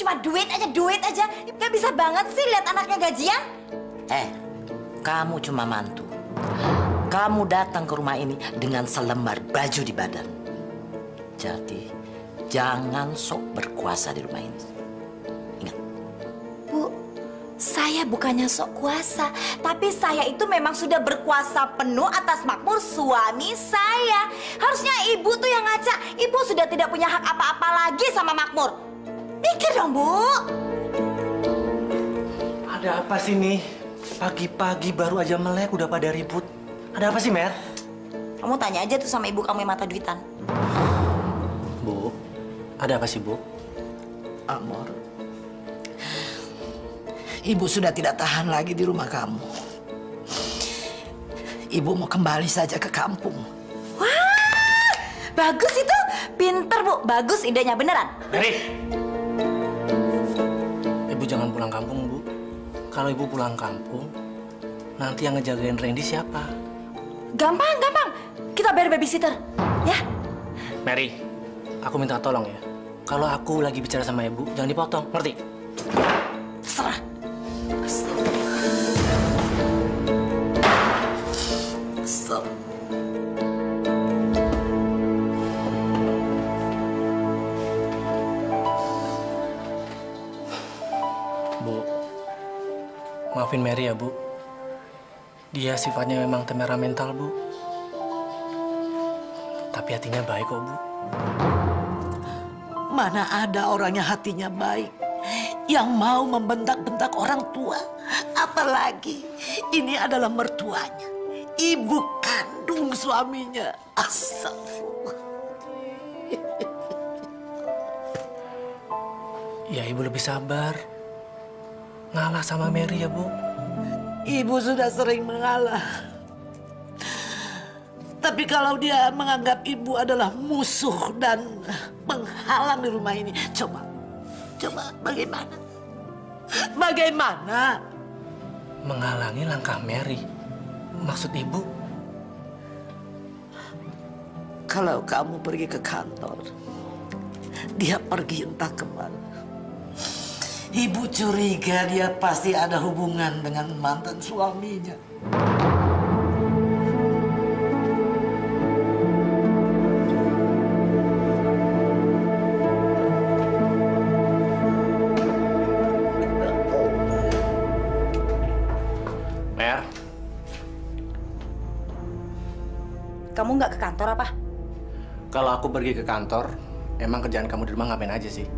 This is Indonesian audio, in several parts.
cuma duit aja. Gak bisa banget sih lihat anaknya gajian. Kamu cuma mantu. Kamu datang ke rumah ini dengan selembar baju di badan. Jadi, jangan sok berkuasa di rumah ini. Ingat. Bu, saya bukannya sok kuasa, tapi saya itu memang sudah berkuasa penuh atas makmur suami saya. Harusnya ibu tuh yang ngaca. Ibu sudah tidak punya hak apa-apa lagi sama makmur. Mikir dong, Bu. Ada apa sih nih? Pagi-pagi baru aja melek udah pada ribut. Ada apa sih, Mer? Kamu tanya aja tuh sama ibu kamu yang mata duitan. Bu, ada apa sih, Bu? Amor, Ibu sudah tidak tahan lagi di rumah kamu. Ibu mau kembali saja ke kampung. Wah, bagus itu. Pinter, Bu. Bagus idenya, beneran. Mary! Ibu jangan pulang kampung, Bu. Kalau Ibu pulang kampung, nanti yang ngejagain Randy siapa? Gampang. Kita bayar babysitter, ya? Mary, aku minta tolong ya. Kalau aku lagi bicara sama Ibu, jangan dipotong, ngerti? Terserah. Stop. Bu, maafin Mary ya, Bu. Dia sifatnya memang temperamental, Bu. Tapi hatinya baik kok, Bu. Mana ada orang yang hatinya baik, yang mau membentak-bentak orang tua. Apalagi ini adalah mertuanya, ibu kandung suaminya. Astagfirullah. Ya, Ibu lebih sabar. Ngalah sama Mary ya, Bu. Ibu sudah sering mengalah. Tapi kalau dia menganggap ibu adalah musuh dan penghalang di rumah ini, coba bagaimana? Bagaimana? Menghalangi langkah Mary. Maksud Ibu? Kalau kamu pergi ke kantor, dia pergi entah kemana. Ibu curiga dia pasti ada hubungan dengan mantan suaminya. Mer, Kamu nggak ke kantor apa? kalau aku pergi ke kantor, emang kerjaan kamu di rumah ngapain aja sih?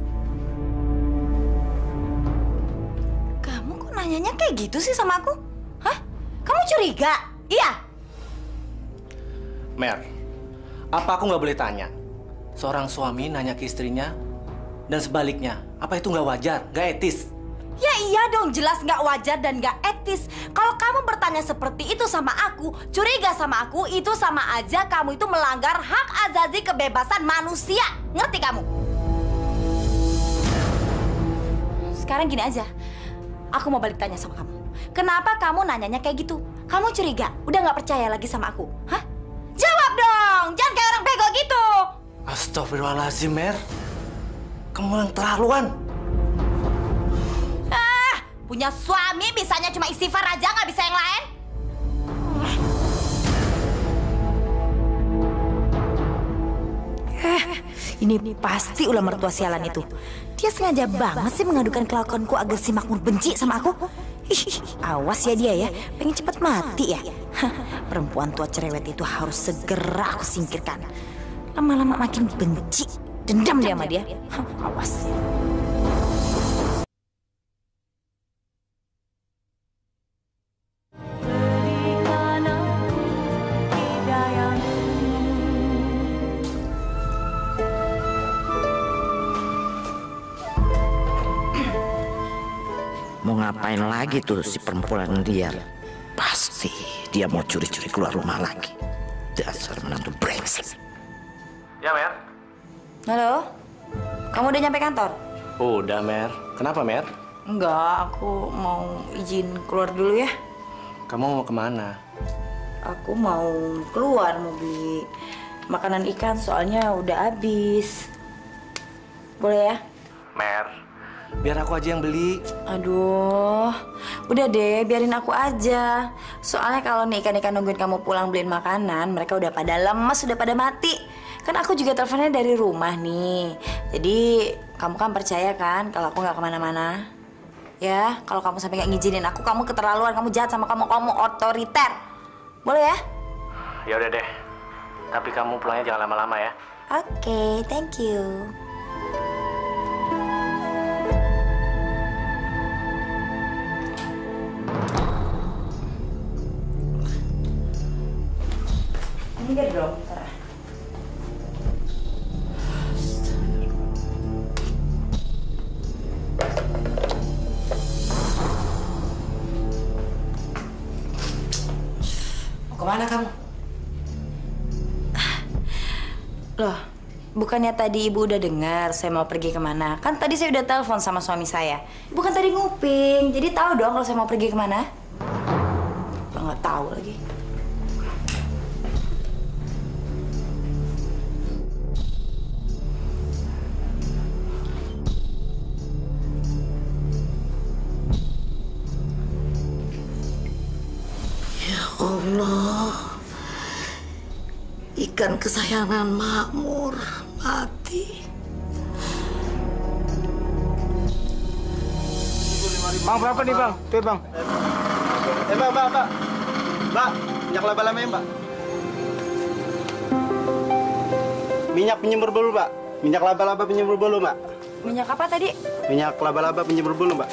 Kamu kok nanyanya kayak gitu sih sama aku? Hah? Kamu curiga? Iya? Mer, apa aku nggak boleh tanya? Seorang suami nanya ke istrinya, dan sebaliknya, apa itu nggak wajar, nggak etis? Ya iya dong, jelas nggak wajar dan nggak etis. Kalau kamu bertanya seperti itu sama aku, curiga sama aku, itu sama aja kamu itu melanggar hak azazi kebebasan manusia. Ngerti kamu? Sekarang gini aja, aku mau balik tanya sama kamu. Kenapa kamu nanyanya kayak gitu? Kamu curiga? Udah nggak percaya lagi sama aku? Hah? Jawab dong, jangan kayak orang bego gitu. Astagfirullahaladzim, Mer. Kamu yang terlaluan. Punya suami bisanya cuma istighfar aja, nggak bisa yang lain? Ini pasti ulah mertua sialan itu. Dia sengaja banget sih mengadukan kelakuanku agar si Makmur benci sama aku. Ih, awas ya dia ya, pengen cepet mati ya. Perempuan tua cerewet itu harus segera aku singkirkan. Lama-lama makin benci, dendam dia sama dia. Awas. Mau ngapain lagi tuh si perempuan liar? Pasti dia mau curi-curi keluar rumah lagi. Dasar menantu brengsek. Ya, Mer. Halo, kamu udah nyampe kantor? Udah, Mer. Kenapa, Mer? Enggak, aku mau izin keluar dulu ya. Kamu mau kemana? Aku mau keluar, mau beli makanan ikan soalnya udah habis. Boleh ya? Mer, Biar aku aja yang beli. Aduh, udah deh, biarin aku aja. Soalnya kalau nih ikan-ikan nungguin kamu pulang beliin makanan, mereka udah pada lemes, udah pada mati. Kan aku juga teleponnya dari rumah nih. Jadi kamu kan percaya kan kalau aku nggak kemana-mana? Ya, kalau kamu sampai nggak ngizinin aku, kamu keterlaluan, kamu jahat sama kamu otoriter. Boleh ya? Ya udah deh. Tapi kamu pulangnya jangan lama-lama ya. Oke, thank you. Ini gak dong, Mau kemana kamu? Loh, bukannya tadi ibu udah dengar saya mau pergi kemana? Kan tadi saya udah telepon sama suami saya. Bukan tadi nguping, jadi tahu dong kalau saya mau pergi kemana? Nggak tahu lagi. Ya Allah, ikan kesayangan Makmur mati. Bang, berapa nih bang? Tuh bang. Mbak. Mbak, minyak laba-laba ya mbak? Minyak penyembuh bulu mbak. Minyak laba-laba penyembuh bulu mbak. Minyak apa tadi? Minyak laba-laba penyembuh bulu mbak.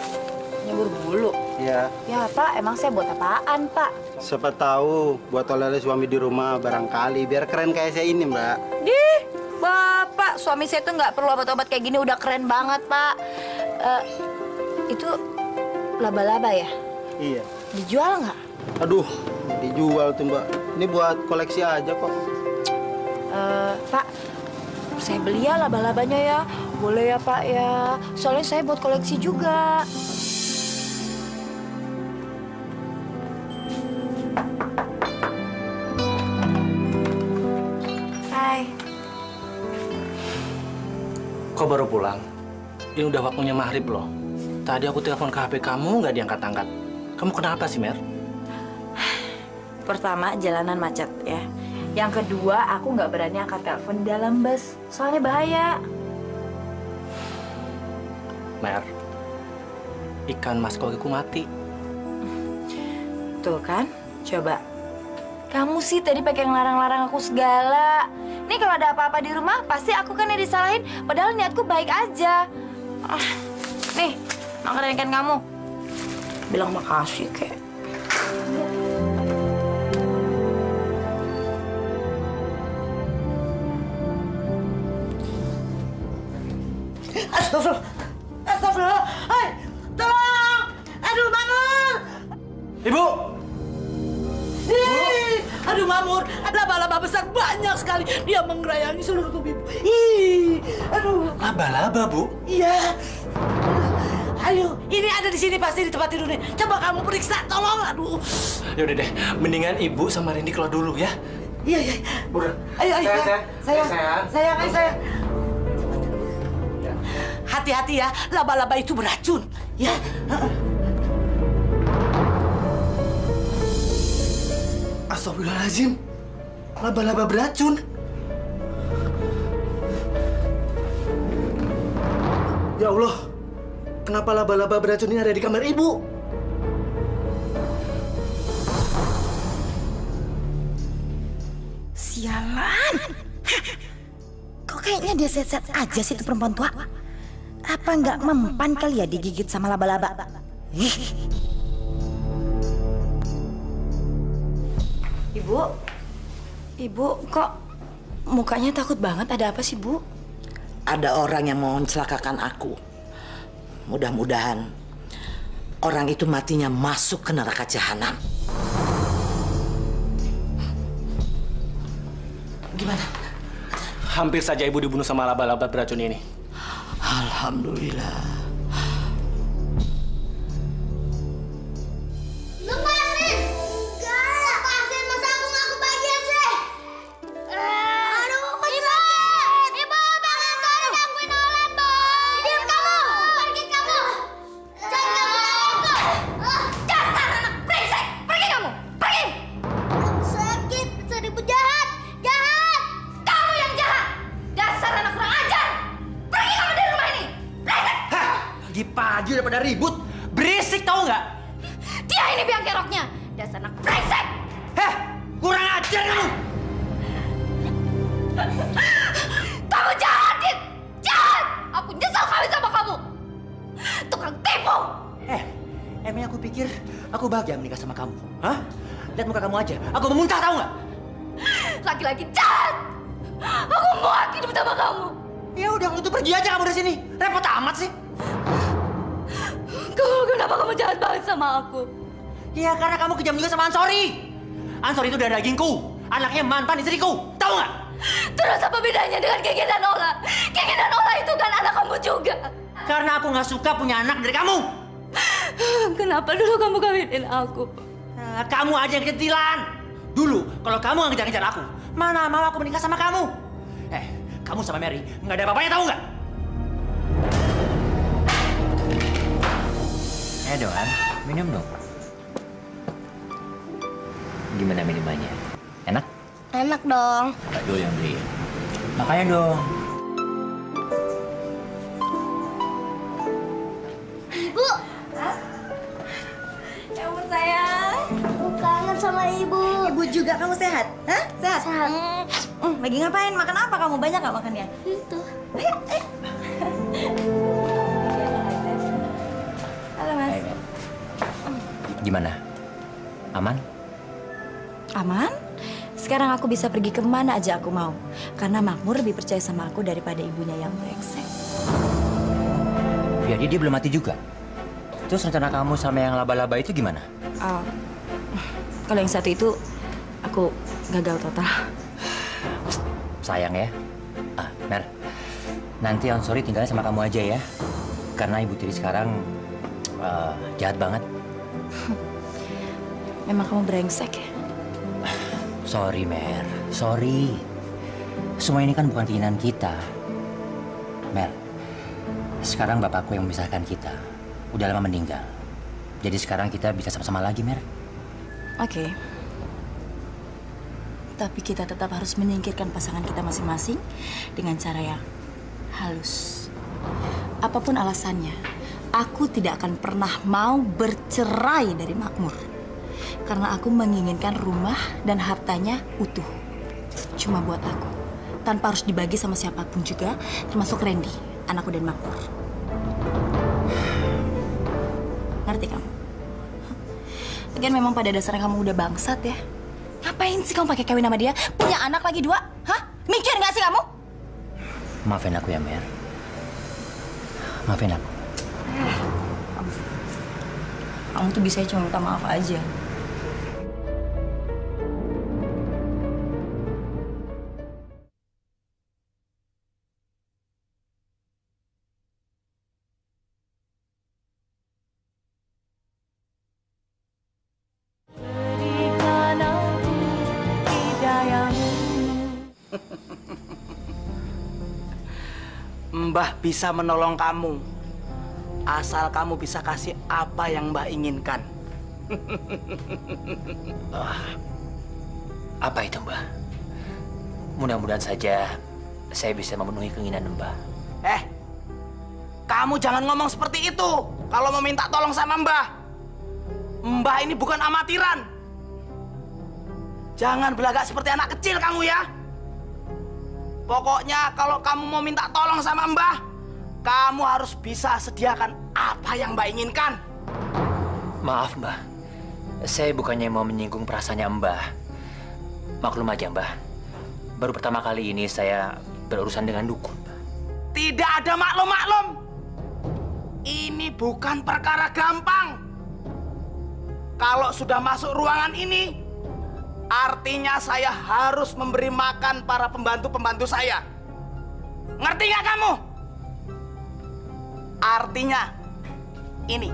Nyebur bulu. Iya. Ya Pak, emang saya buat apaan Pak? Siapa tahu buat oleh suami di rumah barangkali biar keren kayak saya ini mbak. Dih, Bapak, suami saya tuh nggak perlu obat-obat kayak gini, udah keren banget Pak. Itu laba-laba ya? Iya. Dijual nggak? Aduh, dijual tuh mbak. Ini buat koleksi aja kok. Pak, saya beli ya laba-labanya ya. Boleh ya Pak ya. Soalnya saya buat koleksi juga. Hai. Kok baru pulang? Ini udah waktunya maghrib loh. Tadi aku telepon ke HP kamu nggak diangkat-angkat. Kamu kenapa sih, Mer? Pertama, jalanan macet ya. Yang kedua, aku nggak berani angkat telepon di dalam bus. Soalnya bahaya. Mer, ikan mas kokiku mati. Tuh kan, coba. Kamu sih tadi pakai ngelarang-larang aku segala. Nih kalau ada apa-apa di rumah, pasti aku kan yang disalahin. Padahal niatku baik aja. Nih, makanan ikan kamu. Bilang makasih, kek. Astagfirullah. Astagfirullah. Hai, tolong. Aduh, Mamur. Ibu! Aduh, Mamur. Laba-laba besar banyak sekali. Dia menggerayangi seluruh tubuh ibu. Ih, aduh. Laba-laba, Bu? Iya. Ayo, ini ada di sini pasti di tempat tidurnya. Coba kamu periksa, tolong. Aduh. Ya udah deh, mendingan Ibu sama Randy keluar dulu ya. Iya, iya. Bura. Ayo, ayo. Sayang. Sayang. Hati-hati ya, laba-laba itu beracun. Ya. Astagfirullahaladzim. Laba-laba beracun. Ya Allah. Kenapa laba-laba beracun ini ada di kamar Ibu? Sialan. Kok kayaknya dia set-set aja sih itu perempuan tua? Apa nggak mempan kali ya digigit sama laba-laba? Ibu kok mukanya takut banget? Ada apa sih, Bu? Ada orang yang mau mencelakakan aku. Mudah-mudahan orang itu matinya masuk ke neraka jahanam. Gimana? Hampir saja Ibu dibunuh sama laba-laba beracun ini. Alhamdulillah. Lepasin! Lepasin, masa aku nggak kebagian sih? Aduh, Ibu! Ibu, bangun, gangguin Olet, Bu! Diam kamu! Pergi kamu! lagi udah pada ribut. Berisik tahu nggak? Dia ini biang keroknya. Dasar anak brengsek. Heh, kurang ajar kamu. Kamu jahat, Dit. Jahat. Aku nyesal kawin sama kamu. Tukang tipu. Emangnya aku pikir aku bahagia menikah sama kamu? Hah? Lihat muka kamu aja. Aku memuntah tahu nggak? Laki-laki jahat. Aku muak hidup sama kamu. Ya udah, lu tuh pergi aja kamu dari sini. Repot amat sih. Kenapa kamu jahat banget sama aku? Ya karena kamu kejam juga sama Ansori. Ansori itu darah dagingku, anaknya mantan istriku. Tahu nggak? Terus apa bedanya dengan Gigi dan Ola? Gigi dan Ola itu kan anak kamu juga. Karena aku nggak suka punya anak dari kamu. Kenapa dulu kamu kawinin aku? Nah, kamu aja yang ketilan. Dulu, kalau kamu nggak ngejar-ngejar aku, mana mau aku menikah sama kamu? Kamu sama Mary nggak ada apa-apanya, tahu nggak? Doan, minum dong. Gimana minumannya? Enak? Enak dong. Aduh yang beli. Makanya dong. Ibu. Kamu sayang. Aku kangen sama ibu. Ibu juga, kamu sehat? Hah? Sehat? Sehat. Lagi ngapain? Makan apa kamu? Banyak nggak makannya? Itu. Ayo. Halo, Mas. Hai, Mel. Gimana? Aman? Aman? Sekarang aku bisa pergi kemana aja aku mau. Karena Makmur lebih percaya sama aku daripada ibunya yang brengsek. Jadi dia belum mati juga? Terus rencana kamu sama yang laba-laba itu gimana? Kalau yang satu itu, aku gagal total. Sayang ya. Mer, nanti Ansori tinggalnya sama kamu aja ya. Karena Ibu Tiri sekarang jahat banget. Memang kamu brengsek ya? Sorry, Mer. Sorry. Semua ini kan bukan keinginan kita. Mer, sekarang bapakku yang memisahkan kita. Udah lama meninggal. Jadi sekarang kita bisa sama-sama lagi, Mer. Oke. Tapi kita tetap harus menyingkirkan pasangan kita masing-masing dengan cara yang halus. Apapun alasannya, aku tidak akan pernah mau bercerai dari Makmur. Karena aku menginginkan rumah dan hartanya utuh. Cuma buat aku. Tanpa harus dibagi sama siapapun juga, termasuk Randy, anakku dan Makmur. Ngerti kamu? Lagian memang pada dasarnya kamu udah bangsat ya. Ngapain sih kamu pakai kawin sama dia? Punya anak lagi 2? Hah? Mikir nggak sih kamu? Maafin aku ya, Mer. Maafin aku. Kamu tuh bisa cuma minta maaf aja. Mbah bisa menolong kamu. Asal kamu bisa kasih apa yang Mbah inginkan. Apa itu, Mbah? Mudah-mudahan saja saya bisa memenuhi keinginan Mbah. Kamu jangan ngomong seperti itu kalau mau minta tolong sama Mbah. Mbah ini bukan amatiran. Jangan belagak seperti anak kecil kamu ya. Pokoknya kalau kamu mau minta tolong sama Mbah, kamu harus bisa sediakan apa yang Mbah inginkan. Maaf, Mbah. Saya bukannya mau menyinggung perasaannya Mbah. Maklum aja, Mbah. Baru pertama kali ini saya berurusan dengan dukun. Tidak ada maklum-maklum. Ini bukan perkara gampang. Kalau sudah masuk ruangan ini, artinya saya harus memberi makan para pembantu-pembantu saya. Ngerti nggak kamu? Artinya ini.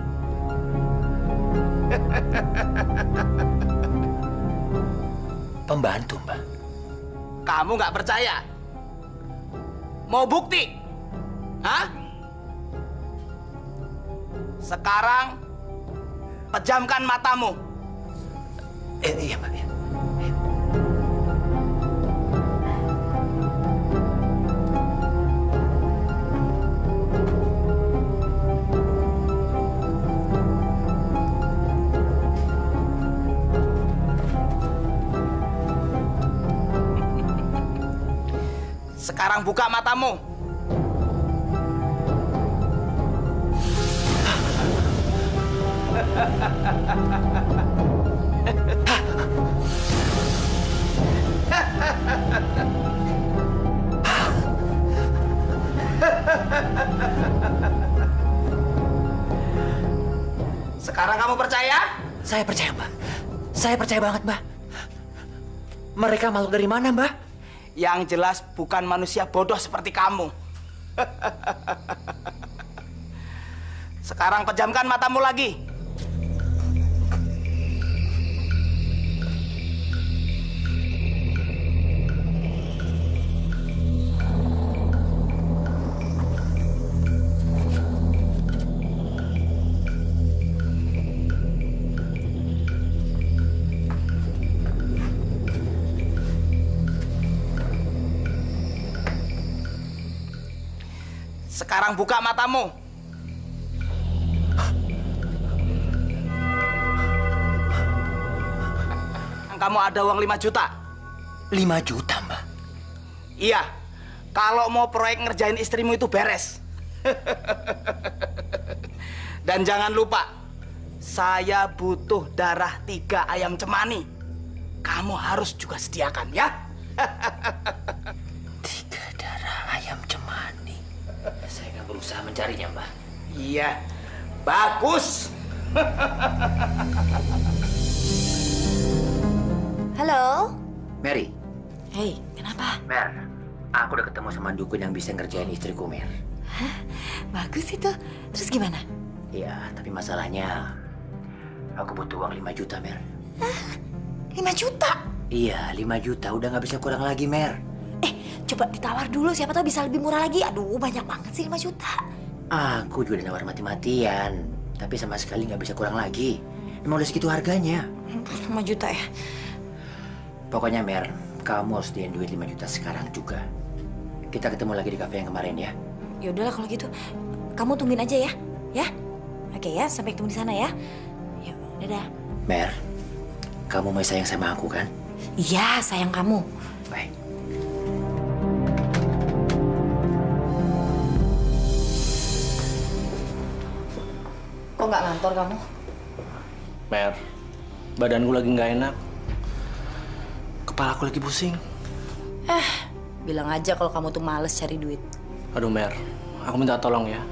Pembantu, Mbah. Kamu nggak percaya? Mau bukti? Hah? Sekarang pejamkan matamu. Iya, Mbak. Iya. Sekarang buka matamu. Sekarang kamu percaya? Saya percaya, Mbak. Saya percaya banget, Mbak. Mereka makhluk dari mana, Mbak? Yang jelas bukan manusia bodoh seperti kamu. Sekarang pejamkan matamu lagi. Sekarang buka matamu. Kamu ada uang 5 juta. 5 juta, Mbak? Iya, kalau mau proyek ngerjain istrimu itu beres. Dan jangan lupa, saya butuh darah 3 ayam cemani. Kamu harus juga sediakan, ya? 3 darah ayam cemani. Saya akan berusaha mencarinya, Mbak. Iya, bagus. Halo? Mary. Hei, kenapa? Mer, aku udah ketemu sama dukun yang bisa ngerjain istriku, Mer. Hah? Bagus itu. Terus gimana? Iya, tapi masalahnya aku butuh uang 5 juta, Mer. Hah? 5 juta? Iya, 5 juta. Udah nggak bisa kurang lagi, Mer. Coba ditawar dulu, siapa tahu bisa lebih murah lagi. Aduh, banyak banget sih 5 juta. Aku juga udah nawar mati-matian. Tapi sama sekali nggak bisa kurang lagi. Emang udah segitu harganya. 5 juta ya? Pokoknya, Mer, kamu harus sediain duit 5 juta sekarang juga. Kita ketemu lagi di kafe yang kemarin, ya? Ya udahlah kalau gitu. Kamu tungguin aja ya. Ya? Oke ya, sampai ketemu di sana ya. Yuk, dadah. Mer, kamu masih sayang sama aku, kan? Iya, sayang kamu. Baik. Kok nggak ngantor kamu? Mer, badanku lagi nggak enak. Kepala aku lagi pusing. Bilang aja kalau kamu tuh males cari duit. Aduh Mer, aku minta tolong ya.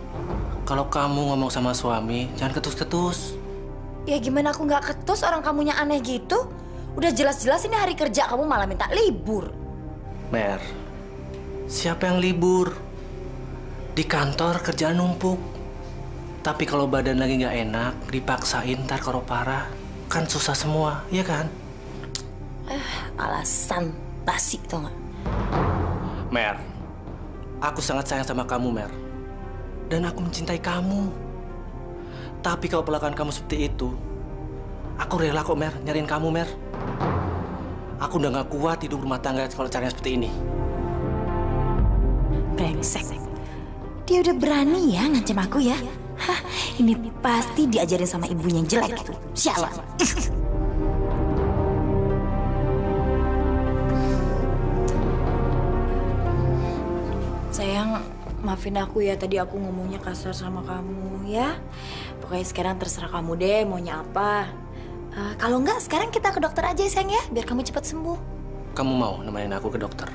Kalau kamu ngomong sama suami, jangan ketus-ketus. Ya gimana aku nggak ketus, orang kamunya aneh gitu? Udah jelas-jelas ini hari kerja, kamu malah minta libur. Mer, siapa yang libur? Di kantor kerjaan numpuk. Tapi kalau badan lagi nggak enak, dipaksain ntar kalau parah, kan susah semua, iya kan? Alasan basi tau nggak? Mer, aku sangat sayang sama kamu, Mer. Dan aku mencintai kamu. Tapi kalau perlakuan kamu seperti itu, aku rela kok, Mer, nyariin kamu, Mer. Aku udah nggak kuat hidup rumah tangga kalau caranya seperti ini. Brengsek. Dia udah berani ya ngancam aku ya? Hah, ini pasti diajarin sama ibunya yang jelek gitu. Sialan. Sayang, maafin aku ya, tadi aku ngomongnya kasar sama kamu ya. Pokoknya sekarang terserah kamu deh maunya apa. Kalau enggak, sekarang kita ke dokter aja ya sayang ya, biar kamu cepat sembuh. Kamu mau nemenin aku ke dokter?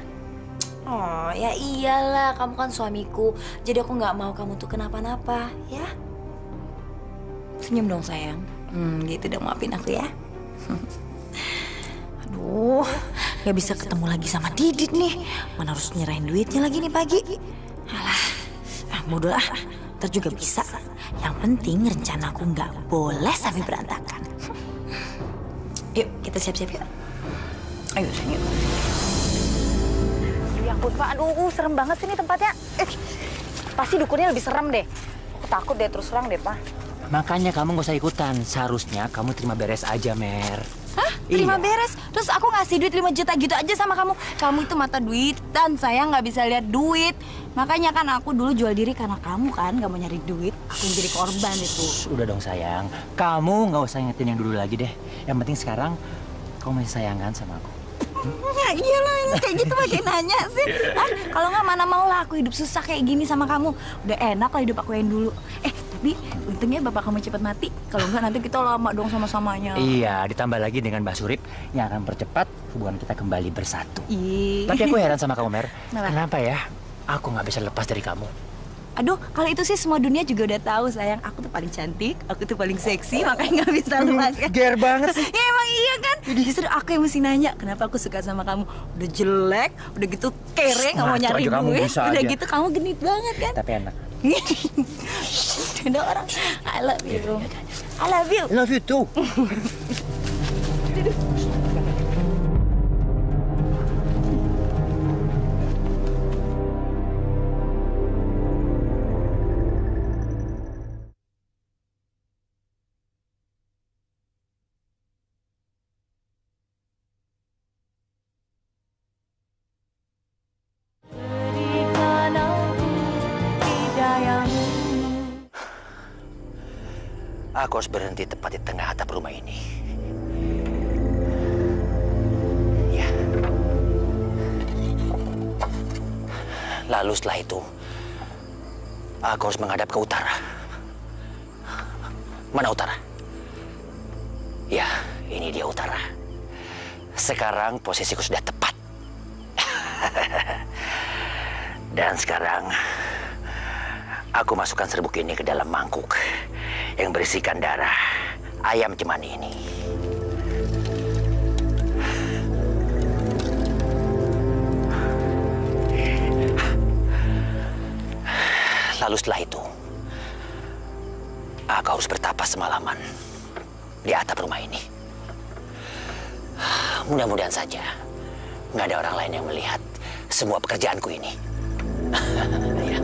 Oh, ya iyalah, kamu kan suamiku. Jadi aku nggak mau kamu tuh kenapa-napa, ya? Senyum dong sayang. Gitu dong, maafin aku ya. Aduh, nggak bisa ketemu lagi sama Didit nih. Mana harus nyerahin duitnya lagi nih pagi. Alah, bodoh lah. Ntar juga bisa. Yang penting rencanaku nggak boleh sampai berantakan. Yuk, kita siap-siap yuk. Ayo sayang, yuk. Ya ampun Pak, aduh serem banget sih ini tempatnya. Pasti dukunnya lebih serem deh. Aku takut deh terus terang deh Pak. Makanya kamu nggak usah ikutan. Seharusnya kamu terima beres aja, Mer. Hah? Terima Iya. beres? Terus aku ngasih duit 5 juta gitu aja sama kamu. Kamu itu mata duitan, saya nggak bisa lihat duit. Makanya kan aku dulu jual diri karena kamu kan nggak mau nyari duit. Aku yang jadi korban itu. Udah dong sayang. Kamu nggak usah ingetin yang dulu lagi deh. Yang penting sekarang kamu masih sayang kan sama aku. Ya iyalah, kayak gitu pakai nanya sih. Kalau nggak mana mau lah aku hidup susah kayak gini sama kamu. Udah enak lah hidup aku yang dulu. Tapi untungnya bapak kamu cepat mati. Kalau nggak nanti kita lama dong sama-samanya. Iya, ditambah lagi dengan Mbak Surip yang akan percepat hubungan kita kembali bersatu. Ih. Tapi aku heran sama kamu, Mer. Kenapa? Kenapa ya aku nggak bisa lepas dari kamu? Aduh, kalau itu sih semua dunia juga udah tahu sayang. Aku tuh paling cantik, aku tuh paling seksi, makanya nggak bisa lepaskan. Ger banget sih. Ya emang iya kan? Justru aku yang mesti nanya, kenapa aku suka sama kamu? Udah jelek, udah gitu kere, nggak mau Ngaco nyari aja kamu gue. bisa Udah aja. gitu kamu genit banget kan? Tapi enak. Ada orang, I love you. I love you. Love you too. Aku harus berhenti tepat di tengah atap rumah ini. Ya. Lalu setelah itu, aku harus menghadap ke utara. Mana utara? Ya, ini dia utara. Sekarang posisiku sudah tepat. Dan sekarang, aku masukkan serbuk ini ke dalam mangkuk yang berisikan darah ayam cemani ini. Lalu setelah itu, aku harus bertapa semalaman di atap rumah ini. Mudah-mudahan saja nggak ada orang lain yang melihat semua pekerjaanku ini. Ya.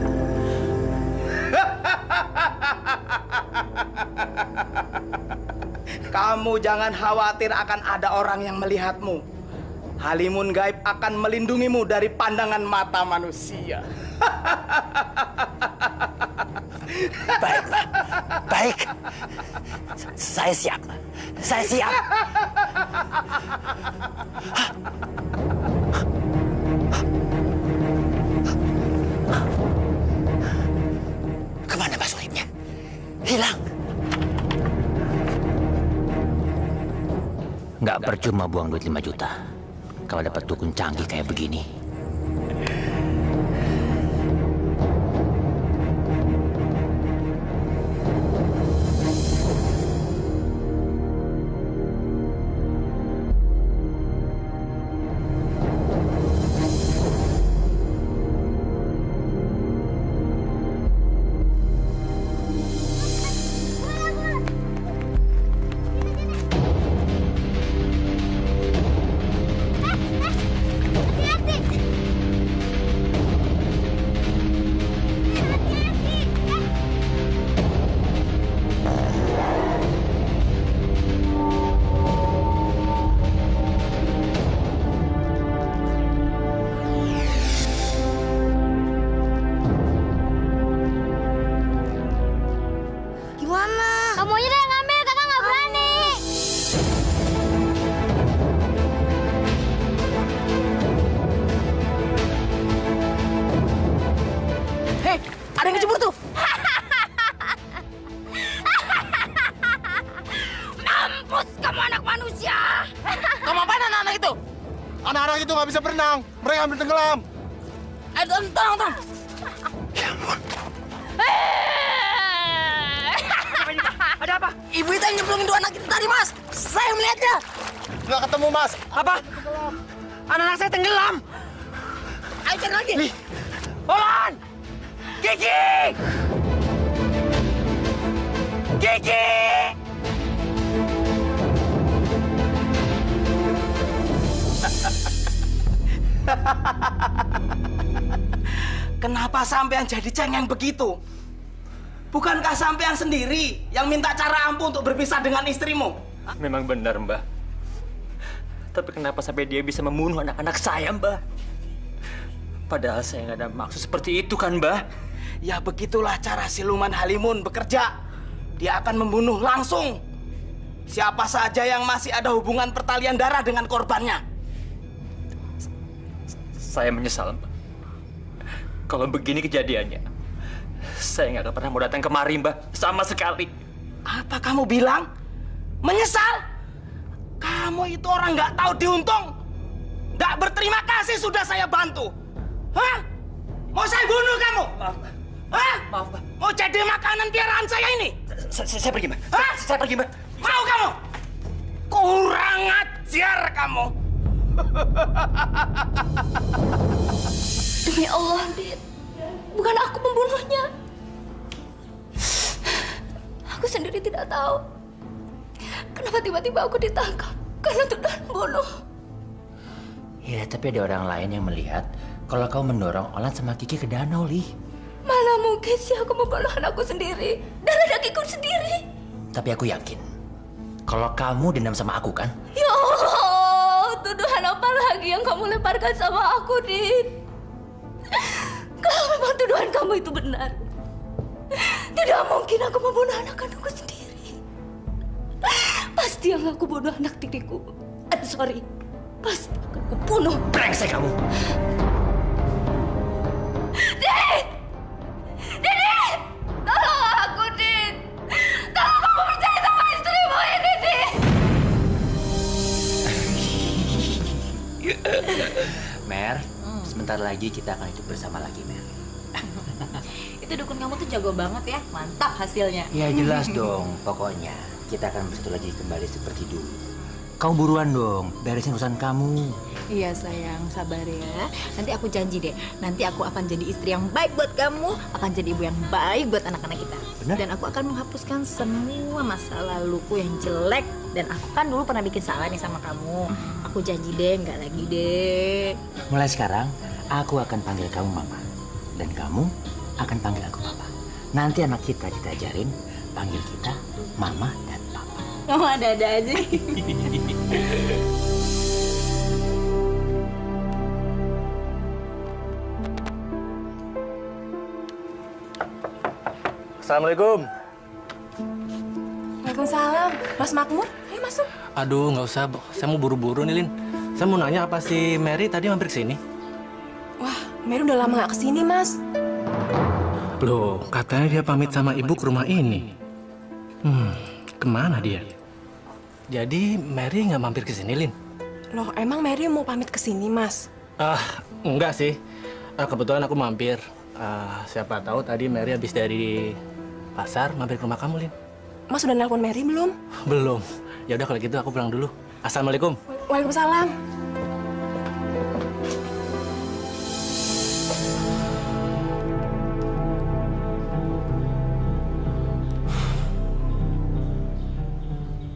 Kamu jangan khawatir akan ada orang yang melihatmu. Halimun gaib akan melindungimu dari pandangan mata manusia. Baik, Mbak. Baik. Saya siap. Saya siap. Kemana Mbak Suripnya? Hilang. Nggak percuma buang duit 5 juta. Kalau dapat dukun canggih kayak begini. Ada yang kecebur tuh. Mampus kamu anak manusia. Kamu apaan anak-anak itu? Anak-anak itu nggak bisa berenang. Mereka ambil tenggelam. Tolong. Ya ampun. Ada apa? Ibu itu yang nyemplungin 2 anak itu tadi, Mas. Saya melihatnya. Nggak ketemu, Mas. Apa? Anak-anak saya tenggelam. Ayo cari lagi. Olan! Kiki! Kiki! Kenapa sampean jadi cengeng begitu? Bukankah sampean sendiri yang minta cara ampuh untuk berpisah dengan istrimu? Memang benar, Mbak. Tapi kenapa sampai dia bisa membunuh anak-anak saya, Mbak? Padahal saya nggak ada maksud seperti itu kan, Mbak? Ya begitulah cara siluman Halimun bekerja. Dia akan membunuh langsung siapa saja yang masih ada hubungan pertalian darah dengan korbannya. Saya menyesal, Mbak. Kalau begini kejadiannya, saya nggak akan pernah mau datang kemari, Mbak. Sama sekali. Apa kamu bilang? Menyesal? Kamu itu orang nggak tahu diuntung. Nggak berterima kasih sudah saya bantu. Hah? Mau saya bunuh kamu? Maaf, Hah? maaf, Mbak. Mau jadi makanan piaraan saya ini? Saya pergi, Mbak. Hah? Saya pergi, Mbak. Mau kamu? Kurang ajar kamu. Demi Allah, Dit. Bukan aku pembunuhnya. Aku sendiri tidak tahu kenapa tiba-tiba aku ditangkap karena tuduhan bunuh. Ya, tapi ada orang lain yang melihat kalau kau mendorong Olan sama Kiki ke danau, Li. Mana mungkin sih aku membunuh anakku sendiri, darah dagingku sendiri. Tapi aku yakin, kalau kamu dendam sama aku kan? Ya Allah, tuduhan apa lagi yang kamu lemparkan sama aku, Dit? Kalau memang tuduhan kamu itu benar, tidak mungkin aku membunuh anak kandungku sendiri. Pasti yang aku bunuh anak tiriku. Sorry, pasti akan kubunuh. Brengsek kamu! Dit! Dit! Tolong aku, Dit! Tolong kamu percaya sama istrimu ini, Dit! Mer, sebentar lagi kita akan hidup bersama lagi, Mer. Itu dukun kamu tuh jago banget ya, mantap hasilnya. Ya jelas dong, pokoknya kita akan bersatu lagi kembali seperti dulu. Kau buruan dong, beresin urusan kamu. Iya sayang, sabar ya. Nanti aku janji deh, nanti aku akan jadi istri yang baik buat kamu, akan jadi ibu yang baik buat anak-anak kita. Benar? Dan aku akan menghapuskan semua masa laluku yang jelek. Dan aku kan dulu pernah bikin salah nih sama kamu. Aku janji deh, nggak lagi deh. Mulai sekarang, aku akan panggil kamu Mama. Dan kamu akan panggil aku Papa. Nanti anak kita ajarin panggil kita Mama dan Papa. Kamu ada-ada aja. Assalamualaikum. Waalaikumsalam. Mas Makmur, ayo masuk. Aduh, nggak usah. Saya mau buru-buru nih, Lin. Saya mau nanya apa si Mary tadi mampir ke sini? Wah, Mary udah lama gak kesini, Mas. Loh, katanya dia pamit sama ibu ke rumah ini. Kemana dia? Jadi Mary nggak mampir ke sini, Lin? Loh, emang Mary mau pamit kesini, Mas? Enggak sih. Kebetulan aku mampir. Siapa tahu tadi Mary habis dari pasar mampir ke rumah kamu, Lin. Mas udah nelpon Mary belum? Belum. Ya udah kalau gitu aku pulang dulu. Assalamualaikum. Waalaikumsalam.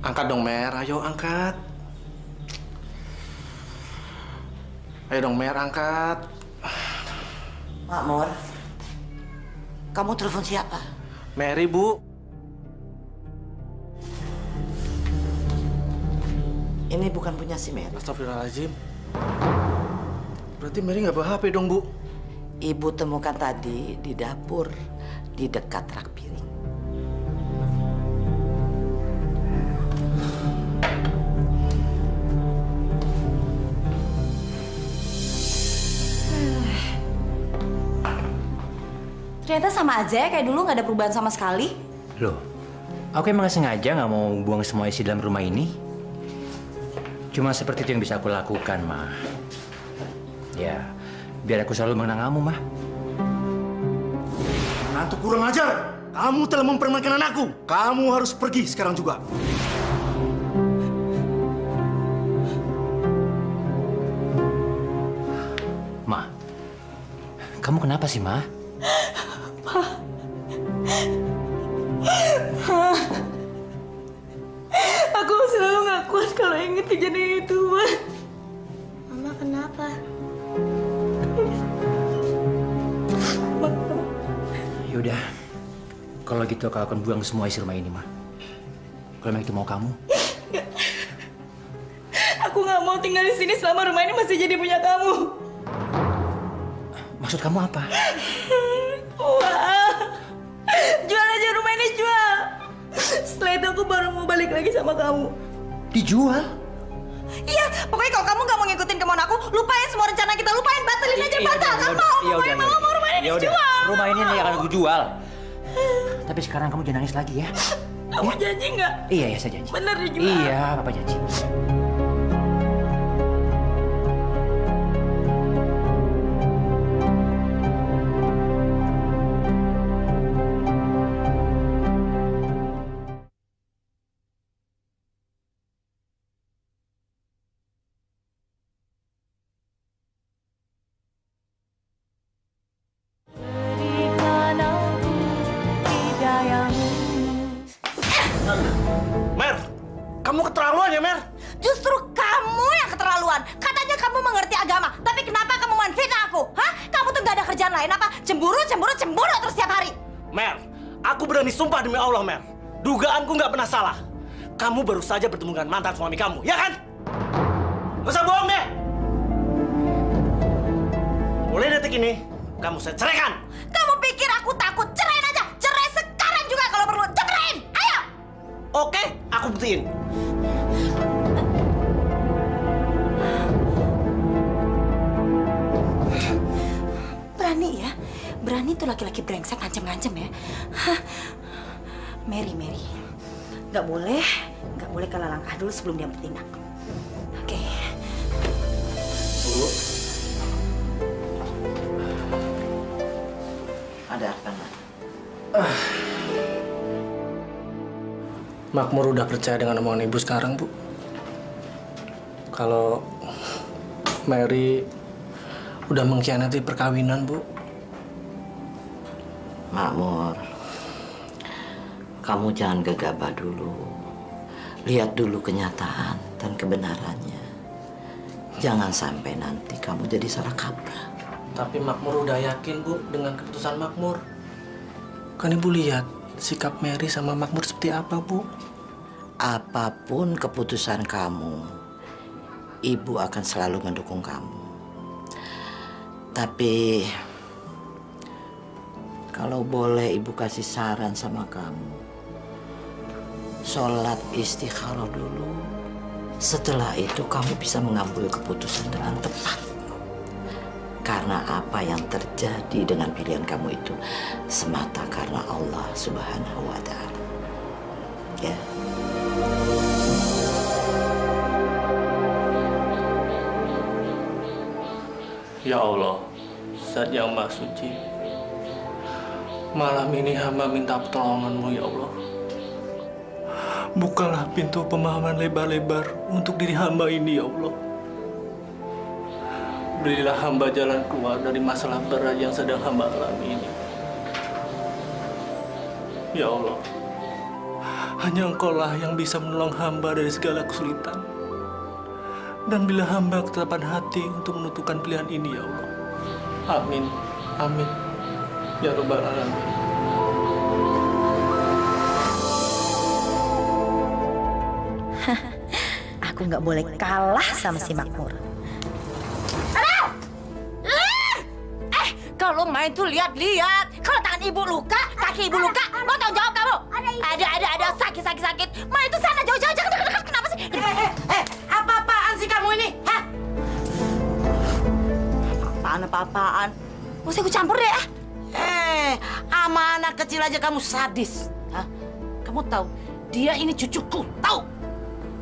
Angkat dong, Mer. Ayo angkat. Ayo dong, Mer, angkat. Makmur, kamu telepon siapa? Mary, Bu. Ini bukan punya si Mary. Astagfirullahaladzim. Berarti Mary nggak bawa HP dong, Bu? Ibu temukan tadi di dapur, di dekat rak piring. Ternyata sama aja ya, kayak dulu nggak ada perubahan sama sekali. Loh, aku emang sengaja nggak mau buang semua isi dalam rumah ini. Cuma seperti itu yang bisa aku lakukan, Ma. Ya, biar aku selalu mengenang kamu, Ma. Menantu kurang ajar. Kamu telah mempermainkan anakku. Kamu harus pergi sekarang juga. Ma, kamu kenapa sih, Ma? Aku selalu nggak kuat kalau inget kejadian itu, Ma. Mama kenapa? Yaudah, kalau gitu aku akan buang semua isi rumah ini, Ma. Kalau memang itu mau kamu. Aku nggak mau tinggal di sini selama rumah ini masih jadi punya kamu. Maksud kamu apa? Wah, jual aja rumah ini, jual. Setelah itu aku baru mau balik lagi sama kamu. Dijual? Iya, pokoknya kalau kamu nggak mau ngikutin kemauan aku, lupain semua rencana kita, lupain, batalin aja, batal. Nggak mau, pokoknya mama mau rumah ini dijual. Rumah ini nih akan aku jual. Tapi sekarang kamu jangan nangis lagi ya. Kamu janji nggak? Iya, saya janji. Bener dijual? Iya, Papa janji. Mer, kamu keterlaluan ya, Mer? Justru kamu yang keterlaluan. Katanya kamu mengerti agama, tapi kenapa kamu menfitnah aku? Hah? Kamu tuh gak ada kerjaan lain apa? Cemburu terus setiap hari. Mer, aku berani sumpah demi Allah, Mer. Dugaanku nggak pernah salah. Kamu baru saja bertemu dengan mantan suami kamu, ya kan? Gak usah bohong deh. Mulai detik ini, kamu saya ceraikan. Kamu pikir aku takut? Cerain aja. Cerai sekarang juga kalau perlu. Cerain. Ayo. Oke, aku buktiin. Berani ya? Berani tuh laki-laki brengsek ngancem-ngancem ya? Hah. Mary. Nggak boleh kalah langkah dulu sebelum dia bertindak. Oke. Bu. Ada apa, Nak? Makmur udah percaya dengan omongan ibu sekarang, Bu. Kalau Mary udah mengkhianati perkawinan, Bu. Makmur, kamu jangan gegabah dulu. Lihat dulu kenyataan dan kebenarannya. Jangan sampai nanti kamu jadi salah kaprah. Tapi Makmur udah yakin, Bu, dengan keputusan Makmur. Kan Ibu lihat sikap Mary sama Makmur seperti apa, Bu? Apapun keputusan kamu, Ibu akan selalu mendukung kamu. Tapi kalau boleh Ibu kasih saran sama kamu, sholat istikharah dulu. Setelah itu kamu bisa mengambil keputusan dengan tepat. Karena apa yang terjadi dengan pilihan kamu itu semata karena Allah Subhanahu wa Ta'ala. Ya. Ya Allah, Zat yang Maha Suci, malam ini hamba minta pertolongan-Mu, ya Allah. Bukalah pintu pemahaman lebar-lebar untuk diri hamba ini, ya Allah. Berilah hamba jalan keluar dari masalah berat yang sedang hamba alami ini. Ya Allah, hanya Engkau-lah yang bisa menolong hamba dari segala kesulitan. Dan bila hamba ketetapan hati untuk menentukan pilihan ini, ya Allah. Amin. Amin. Ya Rabbal Alamin. Aku nggak boleh kalah sama si Makmur. Kalau main tuh lihat-lihat. Kalau tangan ibu luka, kaki ibu luka, mau tanggung jawab kamu? Ada sakit. Ma itu sana jauh-jauh, jangan dekat-dekat. Kenapa sih? Apa-apaan sih kamu ini? Hah? Apa-apaan? Mau saya campur deh, ah. Sama anak kecil aja kamu sadis. Hah? Kamu tahu, dia ini cucuku, tahu?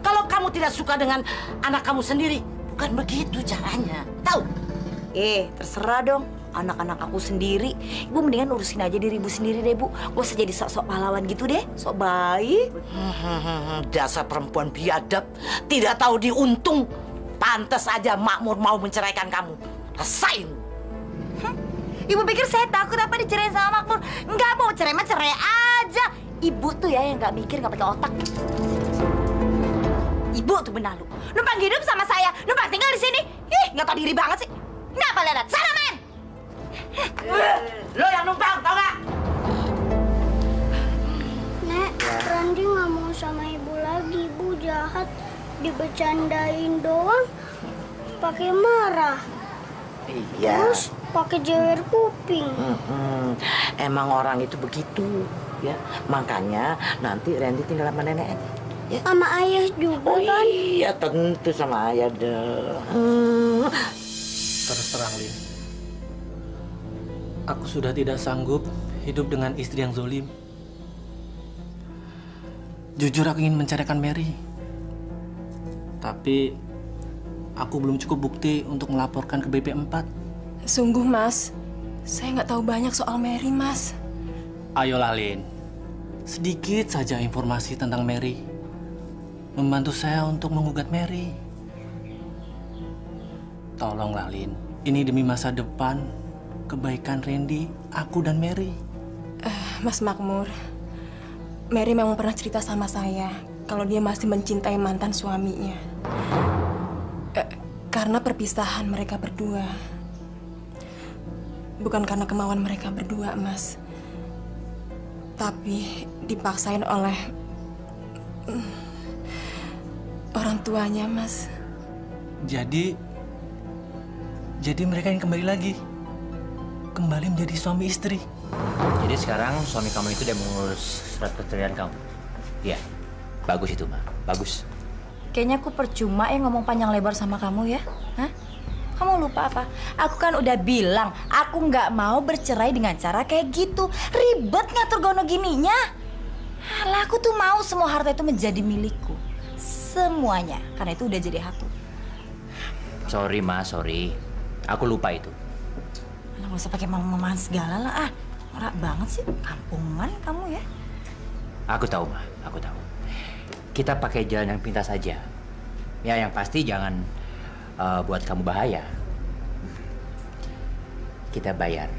Kalau kamu tidak suka dengan anak kamu sendiri, bukan begitu caranya, tahu? Terserah dong. Anak-anak aku sendiri. Ibu mendingan urusin aja diri ibu sendiri deh, Bu. Gak usah jadi sok-sok pahlawan gitu deh. Sok baik. Dasar perempuan biadab. Tidak tahu diuntung. Pantas aja Makmur mau menceraikan kamu. Rasain. Ibu pikir saya takut apa dicerain sama Makmur? Enggak, mau cerai mah cerai aja. Ibu tuh ya yang nggak mikir, nggak pakai otak. Ibu tuh benalu. Numpang hidup sama saya, numpang tinggal di sini. Nggak tahu diri banget sih. Ngapa lihat? Sana men. Lo yang numpang, tau gak? Nek, Randi nggak mau sama ibu lagi. Ibu jahat, dibecandain doang, pakai marah. Iya. Terus pakai jewer kuping. Emang orang itu begitu, ya. Makanya nanti Randy tinggal sama nenek. Ya. Sama ayah juga kan? Iya, tentu sama ayah dong. Terus terang, Lin. Aku sudah tidak sanggup hidup dengan istri yang zolim. Jujur aku ingin menceraikan Mary. Tapi aku belum cukup bukti untuk melaporkan ke BP4. Sungguh, Mas. Saya nggak tahu banyak soal Mary, Mas. Ayolah, Lin. Sedikit saja informasi tentang Mary. Membantu saya untuk menggugat Mary. Tolonglah, Lin. Ini demi masa depan, kebaikan Randy, aku dan Mary. Mas Makmur, Mary memang pernah cerita sama saya kalau dia masih mencintai mantan suaminya. Karena perpisahan mereka berdua. Bukan karena kemauan mereka berdua, Mas. Tapi dipaksain oleh orang tuanya, Mas. Jadi mereka yang kembali lagi. Kembali menjadi suami istri. Jadi sekarang suami kamu itu udah mengurus surat perceraian kamu. Iya, bagus itu, Ma. Bagus. Kayaknya aku percuma ya ngomong panjang lebar sama kamu ya. Hah? Kamu lupa apa? Aku kan udah bilang, aku nggak mau bercerai dengan cara kayak gitu. Ribet ngatur gono gininya. Alah, aku tuh mau semua harta itu menjadi milikku. Semuanya, karena itu udah jadi hakku. Sorry, Ma, sorry. Aku lupa itu. Nggak usah pakai mama-mama segala lah. Ah, norak banget sih. Kampungan kamu ya. Aku tahu, Ma. Aku tahu. Kita pakai jalan yang pintas saja. Ya, yang pasti jangan buat kamu bahaya. Kita bayar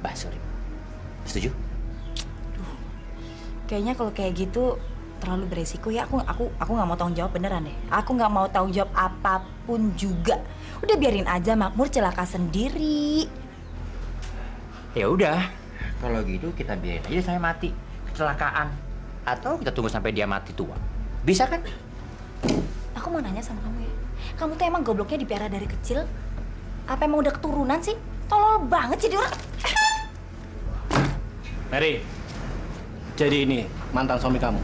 bakso. Setuju? Kayaknya kalau kayak gitu terlalu beresiko ya. Aku nggak mau tanggung jawab beneran deh. Aku nggak mau tanggung jawab apapun juga. Udah biarin aja Makmur celaka sendiri. Ya udah. Kalau gitu kita biarin aja sampai mati kecelakaan, atau kita tunggu sampai dia mati tua. Bisa kan? Aku mau nanya sama kamu ya. Kamu tuh emang gobloknya dipelihara dari kecil? Apa emang udah keturunan sih? Tolol banget jadi orang. Mary, jadi ini mantan suami kamu.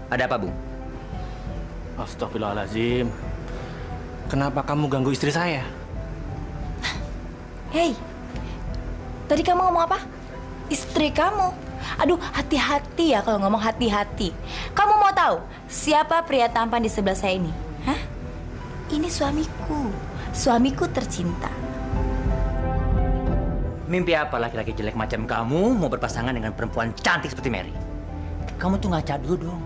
Ada apa, Bung? Astagfirullahaladzim. Kenapa kamu ganggu istri saya? Hei, tadi kamu ngomong apa? Istri kamu? Aduh, hati-hati ya kalau ngomong hati-hati. Kamu mau tahu siapa pria tampan di sebelah saya ini? Hah? Ini suamiku tercinta. Mimpi apa laki-laki jelek macam kamu mau berpasangan dengan perempuan cantik seperti Mary? Kamu tuh ngaca dulu dong.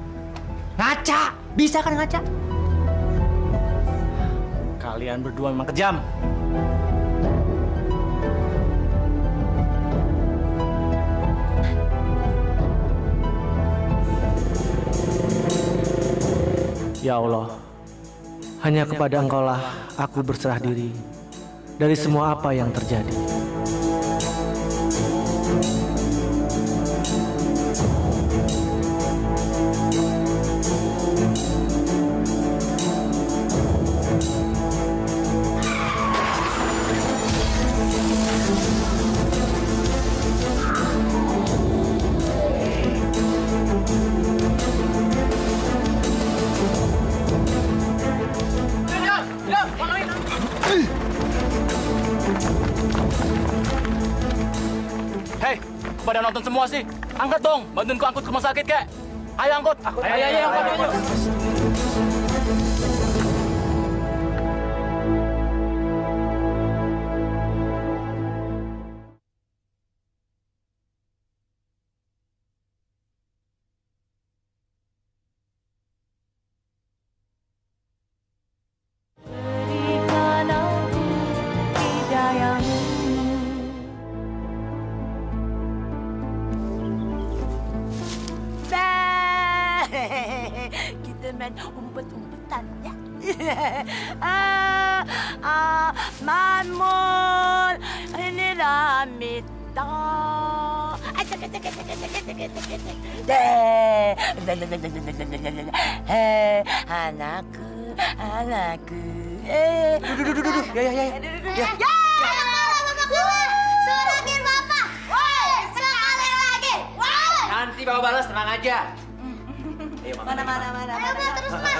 Ngaca! Bisa kan ngaca? Kalian berdua memang kejam. Ya Allah, hanya kepada Engkaulah aku berserah diri dari semua apa yang terjadi. Hei, pada nonton semua sih. Angkat dong, bantuin ku angkut ke rumah sakit, kek. Ayo angkut. Ayo, angkut. Kita main umpet-umpetan ya. Makmur, ini Ramita. Anakku. Duduk. Ya. Surakin Bapak. Woi, sekali lagi. Woi. Nanti bawa balas, tenang aja. Ayo, Mana. Ayo, terus, Ma.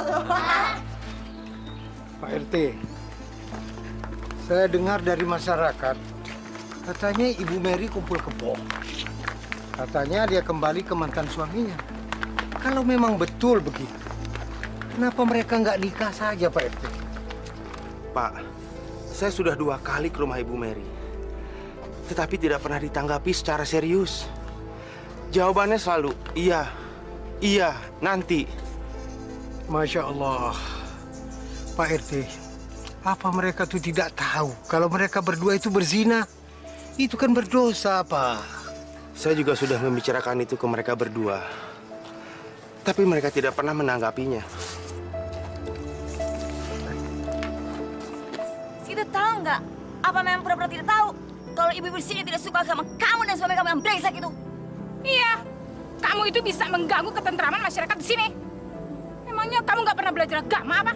Tuh. Pak RT, saya dengar dari masyarakat, katanya Ibu Mary kumpul kebo. Katanya dia kembali ke mantan suaminya. Kalau memang betul begitu, kenapa mereka nggak nikah saja, Pak RT? Pak, saya sudah 2 kali ke rumah Ibu Mary. Tetapi tidak pernah ditanggapi secara serius. Jawabannya selalu, iya, nanti. Masya Allah. Pak RT, apa mereka tuh tidak tahu kalau mereka berdua itu berzina? Itu kan berdosa, Pak. Saya juga sudah membicarakan itu ke mereka berdua. Tapi mereka tidak pernah menanggapinya. Kita tahu nggak? Apa memang pura-pura tidak tahu? Kalau ibu-ibu di sini tidak suka sama kamu dan suami kamu yang brengsek itu. Iya, kamu itu bisa mengganggu ketentraman masyarakat di sini. Memangnya kamu nggak pernah belajar agama apa?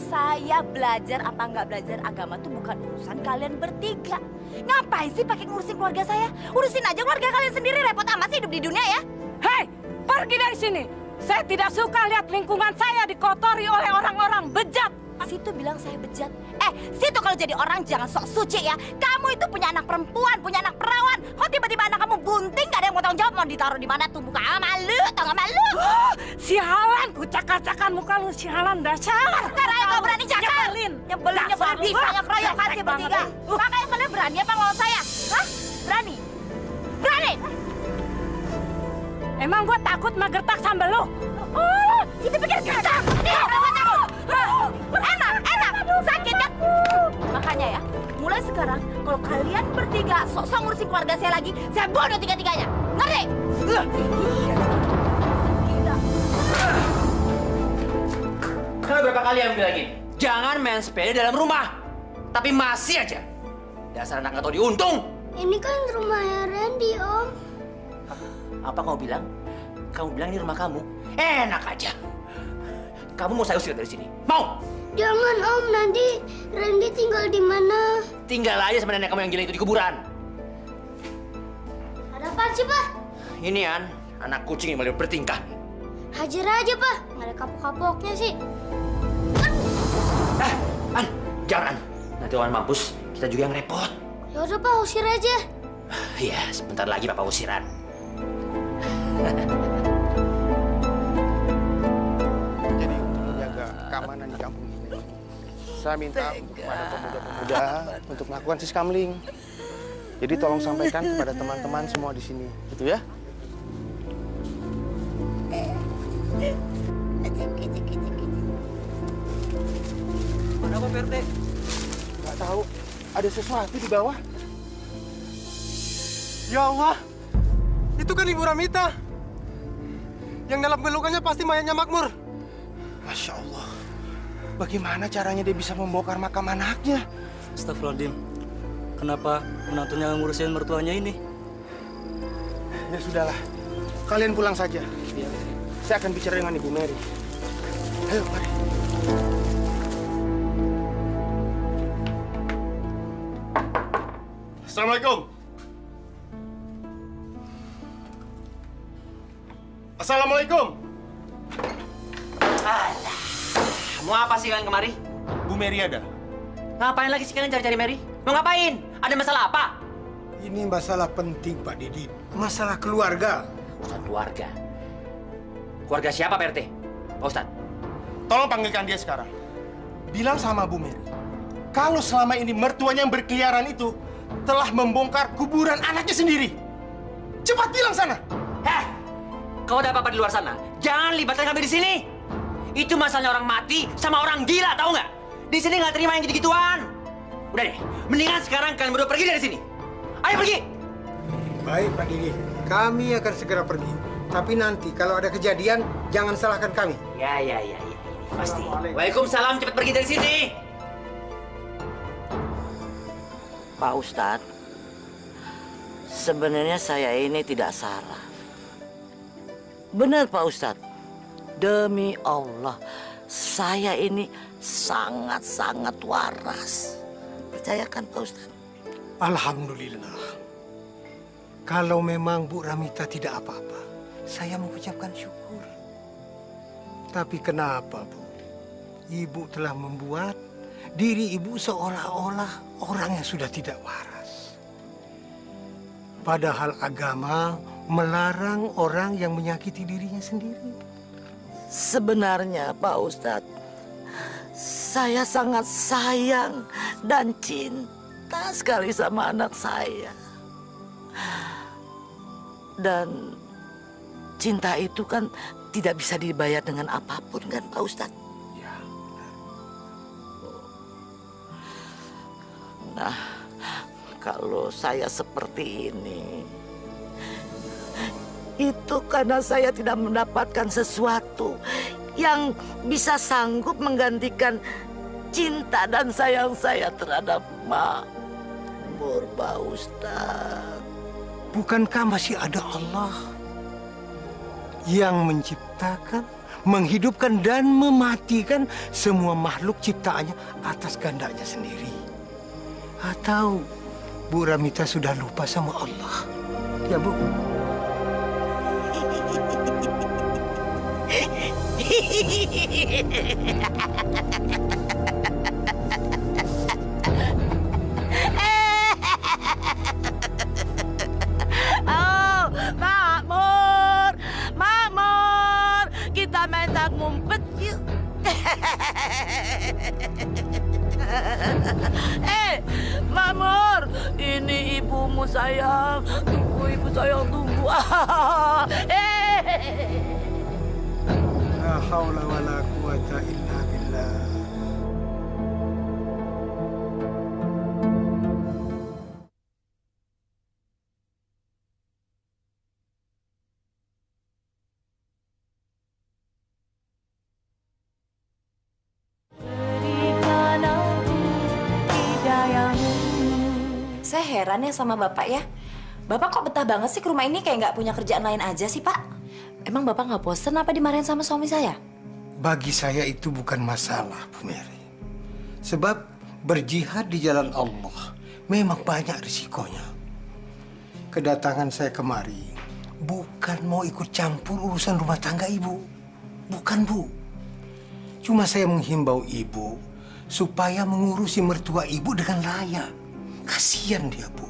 Saya belajar apa nggak belajar agama tuh bukan urusan kalian bertiga. Ngapain sih pakai ngurusin keluarga saya? Urusin aja keluarga kalian sendiri, repot amat sih hidup di dunia ya. Hei, pergi dari sini. Saya tidak suka lihat lingkungan saya dikotori oleh orang-orang bejat. Situ bilang saya bejat. Situ kalau jadi orang jangan sok suci ya. Kamu itu punya anak perempuan, punya anak perawan. Kok tiba-tiba anak kamu bunting, gak ada yang mau tanggung jawab, mau ditaruh di mana tuh muka? Malu, tau gak malu? Sialan, ku cakar-cakar muka lu, sialan dasar. Sekarang gak berani cakar. Nyebelin bisa ngeroyok kasih bertiga. Makanya kalian berani apa ngelawan saya? Hah? Berani? Berani? Emang gua takut magertak sambal lu? Itu pikir gertak. Enak. Sakit kan? Makanya ya, mulai sekarang kalau kalian bertiga sok-sok ngurusin keluarga saya lagi, saya bunuh tiga-tiganya. Ngerti? Kalau berapa kali yang bilang gini, jangan main sepeda dalam rumah. Tapi masih aja. Dasar anak nggak tahu diuntung. Ini kan rumahnya Randy, Om. Apa kamu bilang? Kamu bilang ini rumah kamu? Enak aja. Kamu mau saya usir dari sini? Mau? Jangan, Om. Nanti Randy tinggal di mana? Tinggal aja sama nenek kamu yang gila itu di kuburan. Ada apa sih, Pak? Ini An, anak kucing yang boleh bertingkah. Hajar aja, Pak. Nggak ada kapok-kapoknya sih. An, jangan. Nanti An mampus, kita juga yang repot. Ya udah, Pak. Usir aja. Iya, sebentar lagi Papa usiran. Jadi untuk menjaga keamanan di kampung ini, saya minta kepada pemuda-pemuda untuk melakukan siskamling. Jadi tolong sampaikan kepada teman-teman semua di sini, gitu ya. Ada apa, PRT? Nggak tahu, ada sesuatu di bawah. Ya Allah, itu kan Ibu Ramita. Yang dalam pelukannya pasti mayatnya Makmur. Masya Allah, bagaimana caranya dia bisa membongkar makam anaknya? Astagfirullahaladzim. Kenapa menantunya ngurusin mertuanya ini? Ya sudahlah, kalian pulang saja. Saya akan bicara dengan Ibu Mary. Ayo, mari. Assalamualaikum. Assalamualaikum. Alah, mau apa sih kalian kemari? Bu Mary ada? Ngapain lagi sih kalian cari-cari Mary? Mau ngapain? Ada masalah apa? Ini masalah penting, Pak Didit. Masalah keluarga. Urusan keluarga. Keluarga siapa, Pak RT? Pak Ustadz? Tolong panggilkan dia sekarang. Bilang sama Bu Mary, kalau selama ini mertuanya yang berkeliaran itu telah membongkar kuburan anaknya sendiri. Cepat bilang sana. Kalau ada apa-apa di luar sana, jangan libatkan kami di sini. Itu masalahnya orang mati sama orang gila, tahu nggak? Di sini nggak terima yang gitu-gituan. Udah deh, mendingan sekarang kalian berdua pergi dari sini. Ayo pergi. Baik, Pak Didit. Kami akan segera pergi. Tapi nanti kalau ada kejadian, jangan salahkan kami. Ya. Pasti. Waalaikumsalam, cepat pergi dari sini. Pak Ustadz, sebenarnya saya ini tidak salah. Benar Pak Ustadz, demi Allah, saya ini sangat-sangat waras. Percayakan Pak Ustadz. Alhamdulillah. Kalau memang Bu Ramita tidak apa-apa, saya mengucapkan syukur. Tapi kenapa, Bu? Ibu telah membuat diri Ibu seolah-olah orang yang sudah tidak waras. Padahal agama melarang orang yang menyakiti dirinya sendiri. Sebenarnya Pak Ustadz, saya sangat sayang dan cinta sekali sama anak saya. Dan cinta itu kan tidak bisa dibayar dengan apapun kan Pak Ustadz? Ya, benar. Nah, kalau saya seperti ini, itu karena saya tidak mendapatkan sesuatu yang bisa sanggup menggantikan cinta dan sayang saya terhadap Makmur, Pak Ustadz. Bukankah masih ada Allah yang menciptakan, menghidupkan, dan mematikan semua makhluk ciptaannya atas kehendaknya sendiri? Atau Bu Ramita sudah lupa sama Allah? Ya, Bu? Oh, Makmur, Makmur, kita main tak ngumpet yuk. Makmur, ini ibumu sayang, tunggu ibu sayang, tunggu. La haula wa la quwata illa billah. Saya heran ya sama Bapak ya. Bapak kok betah banget sih ke rumah ini kayak nggak punya kerjaan lain aja sih, Pak? Emang Bapak nggak bosen apa dimarahin sama suami saya? Bagi saya itu bukan masalah, Bu Mary. Sebab berjihad di jalan Allah memang banyak risikonya. Kedatangan saya kemari bukan mau ikut campur urusan rumah tangga Ibu. Bukan, Bu. Cuma saya menghimbau Ibu supaya mengurusi mertua Ibu dengan layak. Kasihan dia, Bu.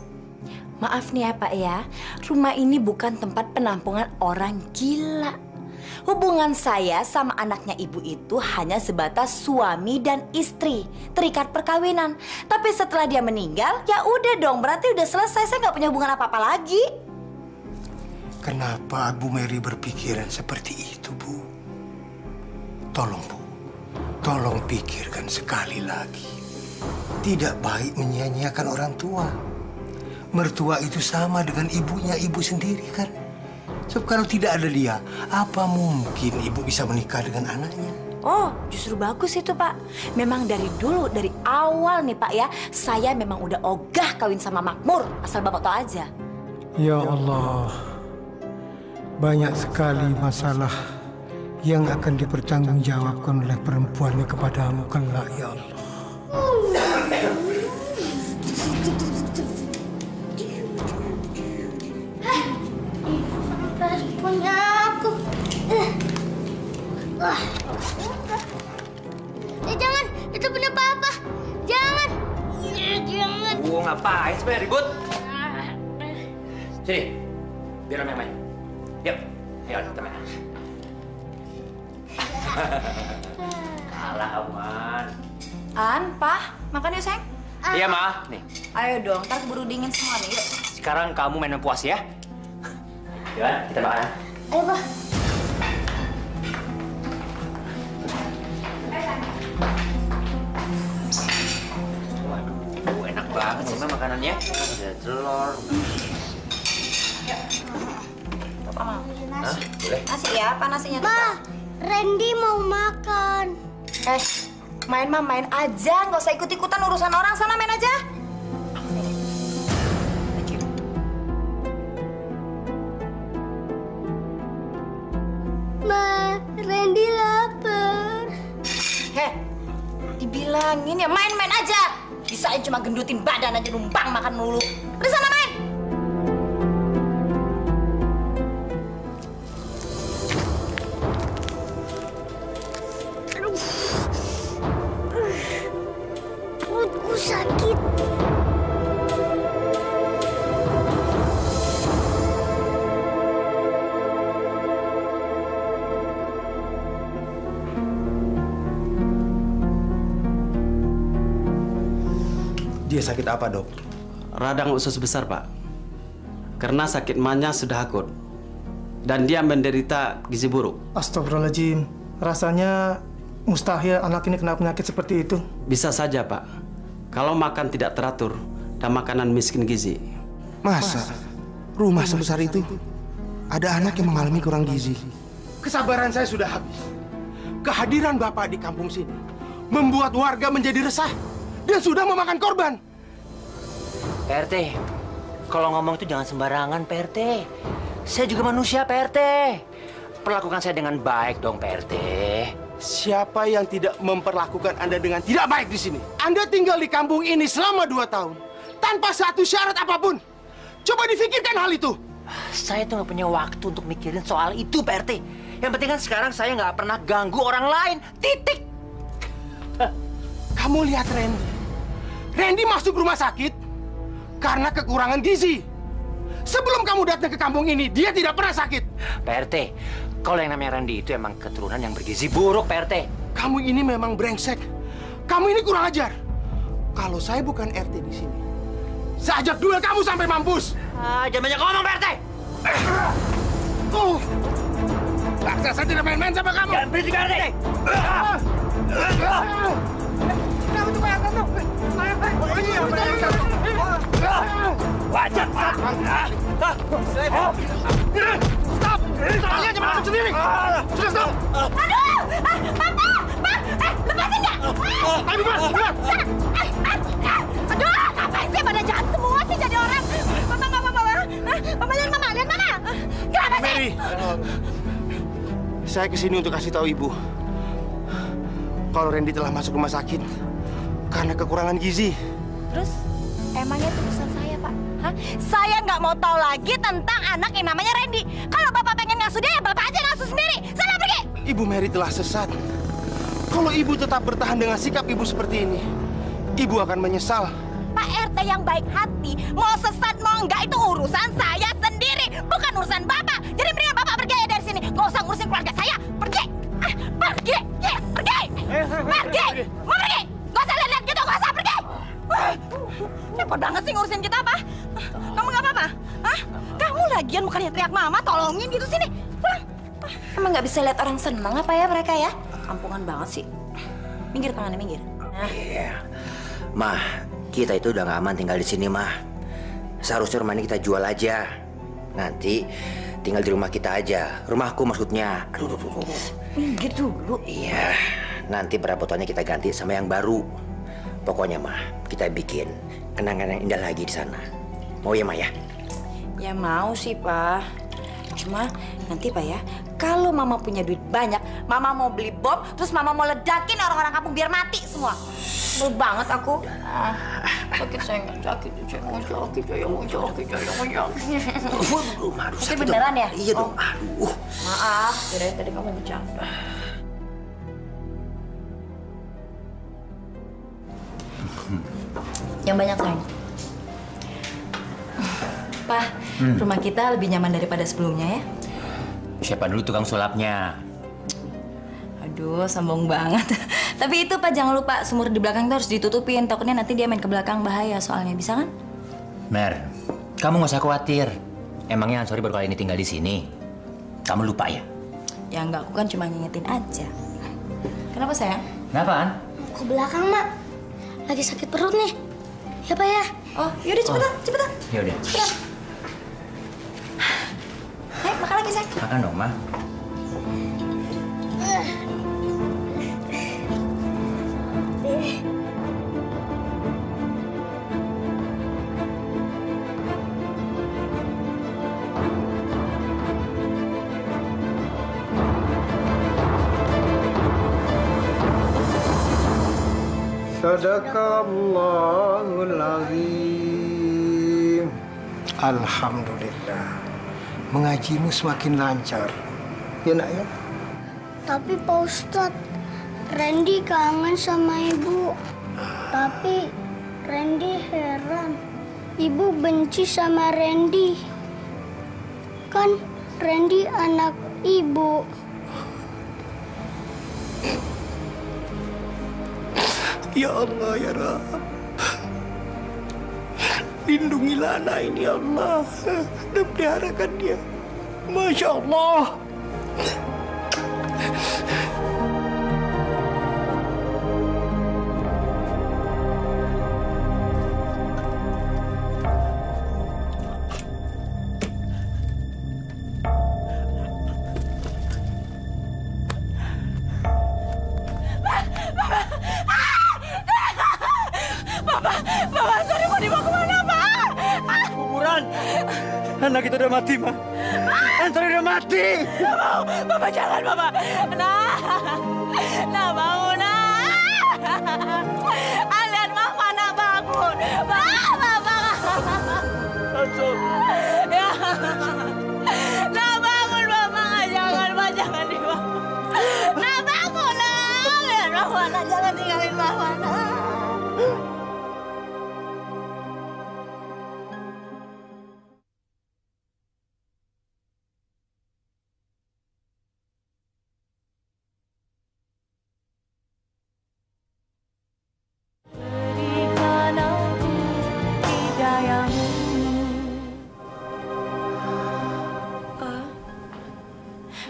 Maaf nih ya, Pak ya. Rumah ini bukan tempat penampungan orang gila. Hubungan saya sama anaknya Ibu itu hanya sebatas suami dan istri, terikat perkawinan. Tapi setelah dia meninggal, ya udah dong, berarti udah selesai. Saya nggak punya hubungan apa-apa lagi. Kenapa Bu Mary berpikiran seperti itu, Bu? Tolong, Bu. Tolong pikirkan sekali lagi. Tidak baik menyia-nyiakan orang tua. Mertua itu sama dengan ibunya Ibu sendiri kan? Sebab kalau tidak ada dia, apa mungkin Ibu bisa menikah dengan anaknya? Oh, justru bagus itu, Pak. Memang dari dulu, dari awal nih, Pak ya, saya memang udah ogah kawin sama Makmur. Asal Bapak tahu aja. Ya Allah, banyak sekali masalah yang akan dipertanggungjawabkan oleh perempuannya kepadamu kelak, ya Allah. Punya aku. Jangan, itu punya papa. Jangan. Jangan. Ngapain sebenarnya ribut? Sini, biar Om yang main. Yuk, ayo kita main. Alah, Aman. An, Pak, makan yuk, sayang. Iya, Ma. Nih. Ayo dong, ntar keburu dingin semua nih, yuk. Sekarang kamu main puas ya. Yuk, kita makan. Ayo, Pak. Waduh, enak banget sih, Ma, makanannya. Ada telur. Bapak mau? Hah? Boleh. Nasi ya, apa nasinya tuh, Ma, Pak? Randy mau makan. Main mah main aja, nggak usah ikut-ikutan urusan orang, sana main aja. Ma, Randy lapar. Dibilangin ya main-main aja. Bisain cuma gendutin badan aja numpang makan mulu. Udah sana main. dia sakit apa, Dok? Radang usus besar, Pak. Karena sakit mahnya sudah akut. Dan dia menderita gizi buruk. Astagfirullahaladzim. Rasanya mustahil anak ini kena penyakit seperti itu. Bisa saja, Pak. Kalau makan tidak teratur dan makanan miskin gizi. Masa rumah sebesar itu ada anak yang mengalami kurang gizi? Kesabaran saya sudah habis. Kehadiran Bapak di kampung sini membuat warga menjadi resah dan sudah memakan korban. PRT, kalau ngomong itu jangan sembarangan, PRT. Saya juga manusia, PRT. Perlakukan saya dengan baik dong, PRT. Siapa yang tidak memperlakukan Anda dengan tidak baik di sini? Anda tinggal di kampung ini selama 2 tahun tanpa satu syarat apapun. Coba difikirkan hal itu. Saya tuh nggak punya waktu untuk mikirin soal itu, PRT. Yang penting kan sekarang saya nggak pernah ganggu orang lain. Titik. Kamu lihat Randy. Randy masuk rumah sakit karena kekurangan gizi. Sebelum kamu datang ke kampung ini, dia tidak pernah sakit. PRT, kalau yang namanya Randy itu emang keturunan yang bergizi buruk, PRT. Kamu ini memang brengsek. Kamu ini kurang ajar. Kalau saya bukan RT di sini, saya ajak duel kamu sampai mampus. Jangan banyak ngomong, PRT. Saya tidak main-main sama kamu. Jangan berisik, PRT. Kamu tuh bayangkan tuh. Wajar, Pak. Stop! Kalian jangan masuk sendiri. Sudah stop. Aduh! Papa! Lepasin nggak? Ayo, buruan. Aduh, ngapain sih pada jahat semua sih jadi orang? Mama, Mama, lihat Mama. Kenapa sih? Mary, saya kesini untuk kasih tahu Ibu kalau Randy telah masuk rumah sakit karena kekurangan gizi. Terus, emangnya itu urusan saya, Pak? Hah? Saya nggak mau tahu lagi tentang anak yang namanya Randy. Kalau Bapak pengen ngasuh dia, ya Bapak aja ngasuh sendiri. Sana pergi! Ibu Mary telah sesat. Kalau Ibu tetap bertahan dengan sikap Ibu seperti ini, Ibu akan menyesal. Pak RT yang baik hati, mau sesat mau enggak itu urusan saya sendiri, bukan urusan Bapak. Jadi mendingan Bapak pergi aja dari sini. Nggak usah ngurusin keluarga saya. Pergi! Pergi! Mau pergi! Nggak usah lihat gitu, nggak usah pergi! Repot banget sih ngurusin kita, apa? Kamu nggak apa-apa? Hah? Kamu lagian bukannya teriak Mama, tolongin gitu sini. Pulang. Emang nggak bisa lihat orang senang apa ya mereka ya? Kampungan banget sih. Minggir tangannya, minggir. Iya. Mah, kita itu udah nggak aman tinggal di sini, Mah. Seharusnya rumah ini kita jual aja. Nanti tinggal di rumah kita aja. Rumahku maksudnya. Aduh. Minggir dulu. Iya. Nanti perabotannya kita ganti sama yang baru. Pokoknya, Mah, kita bikin kenangan yang indah lagi di sana. Mau ya, Mah ya? Ya mau sih, Pak. Cuma nanti, Pak ya, kalau Mama punya duit banyak, Mama mau beli bom, terus Mama mau ledakin orang-orang kampung biar mati semua. Sebel banget aku. Sakit saya nggak sakit, saya mau sakit. Itu beneran ya? Iya dong. Aduh. Maaf, dari tadi kamu bercanda. Yang banyak, sayang. Pak, rumah kita lebih nyaman daripada sebelumnya ya? Siapa dulu tukang sulapnya? Aduh, sombong banget. Tapi itu Pak, jangan lupa sumur di belakang itu harus ditutupin. Takutnya nanti dia main ke belakang, bahaya soalnya. Bisa kan? Mer, kamu nggak usah khawatir. Emangnya Ansori baru kali ini tinggal di sini? Kamu lupa ya? Ya enggak, aku kan cuma ngingetin aja. Kenapa, sayang? Kenapaan? Ke belakang, Mak. Lagi sakit perut nih. Ya, Pak ya? Oh, yaudah cepetan. Yaudah. Cepetan. Ayo, makan lagi, sayang. Makan dong, Ma. Sadaqallahul azim. Alhamdulillah. Mengajimu semakin lancar. Ya, Nak ya? Tapi Pak Ustadz, Randy kangen sama Ibu. Tapi Randy heran. Ibu benci sama Randy. Kan Randy anak Ibu. Ya Allah, ya Rabb. Lindungilah anak ini ya Allah dan peliharakan dia. Masya Allah. Anak itu udah mati, Ma. Anthony udah mati. Nggak mau. Bapak jangan, Bapak. Nah bangun, Alian Mama, bangun. Bapak. Ya. Nah bangun, Bapak. Jangan, Pak. Jangan dibangun. Nah bangun, Alian Mama, jangan tinggalin Mama.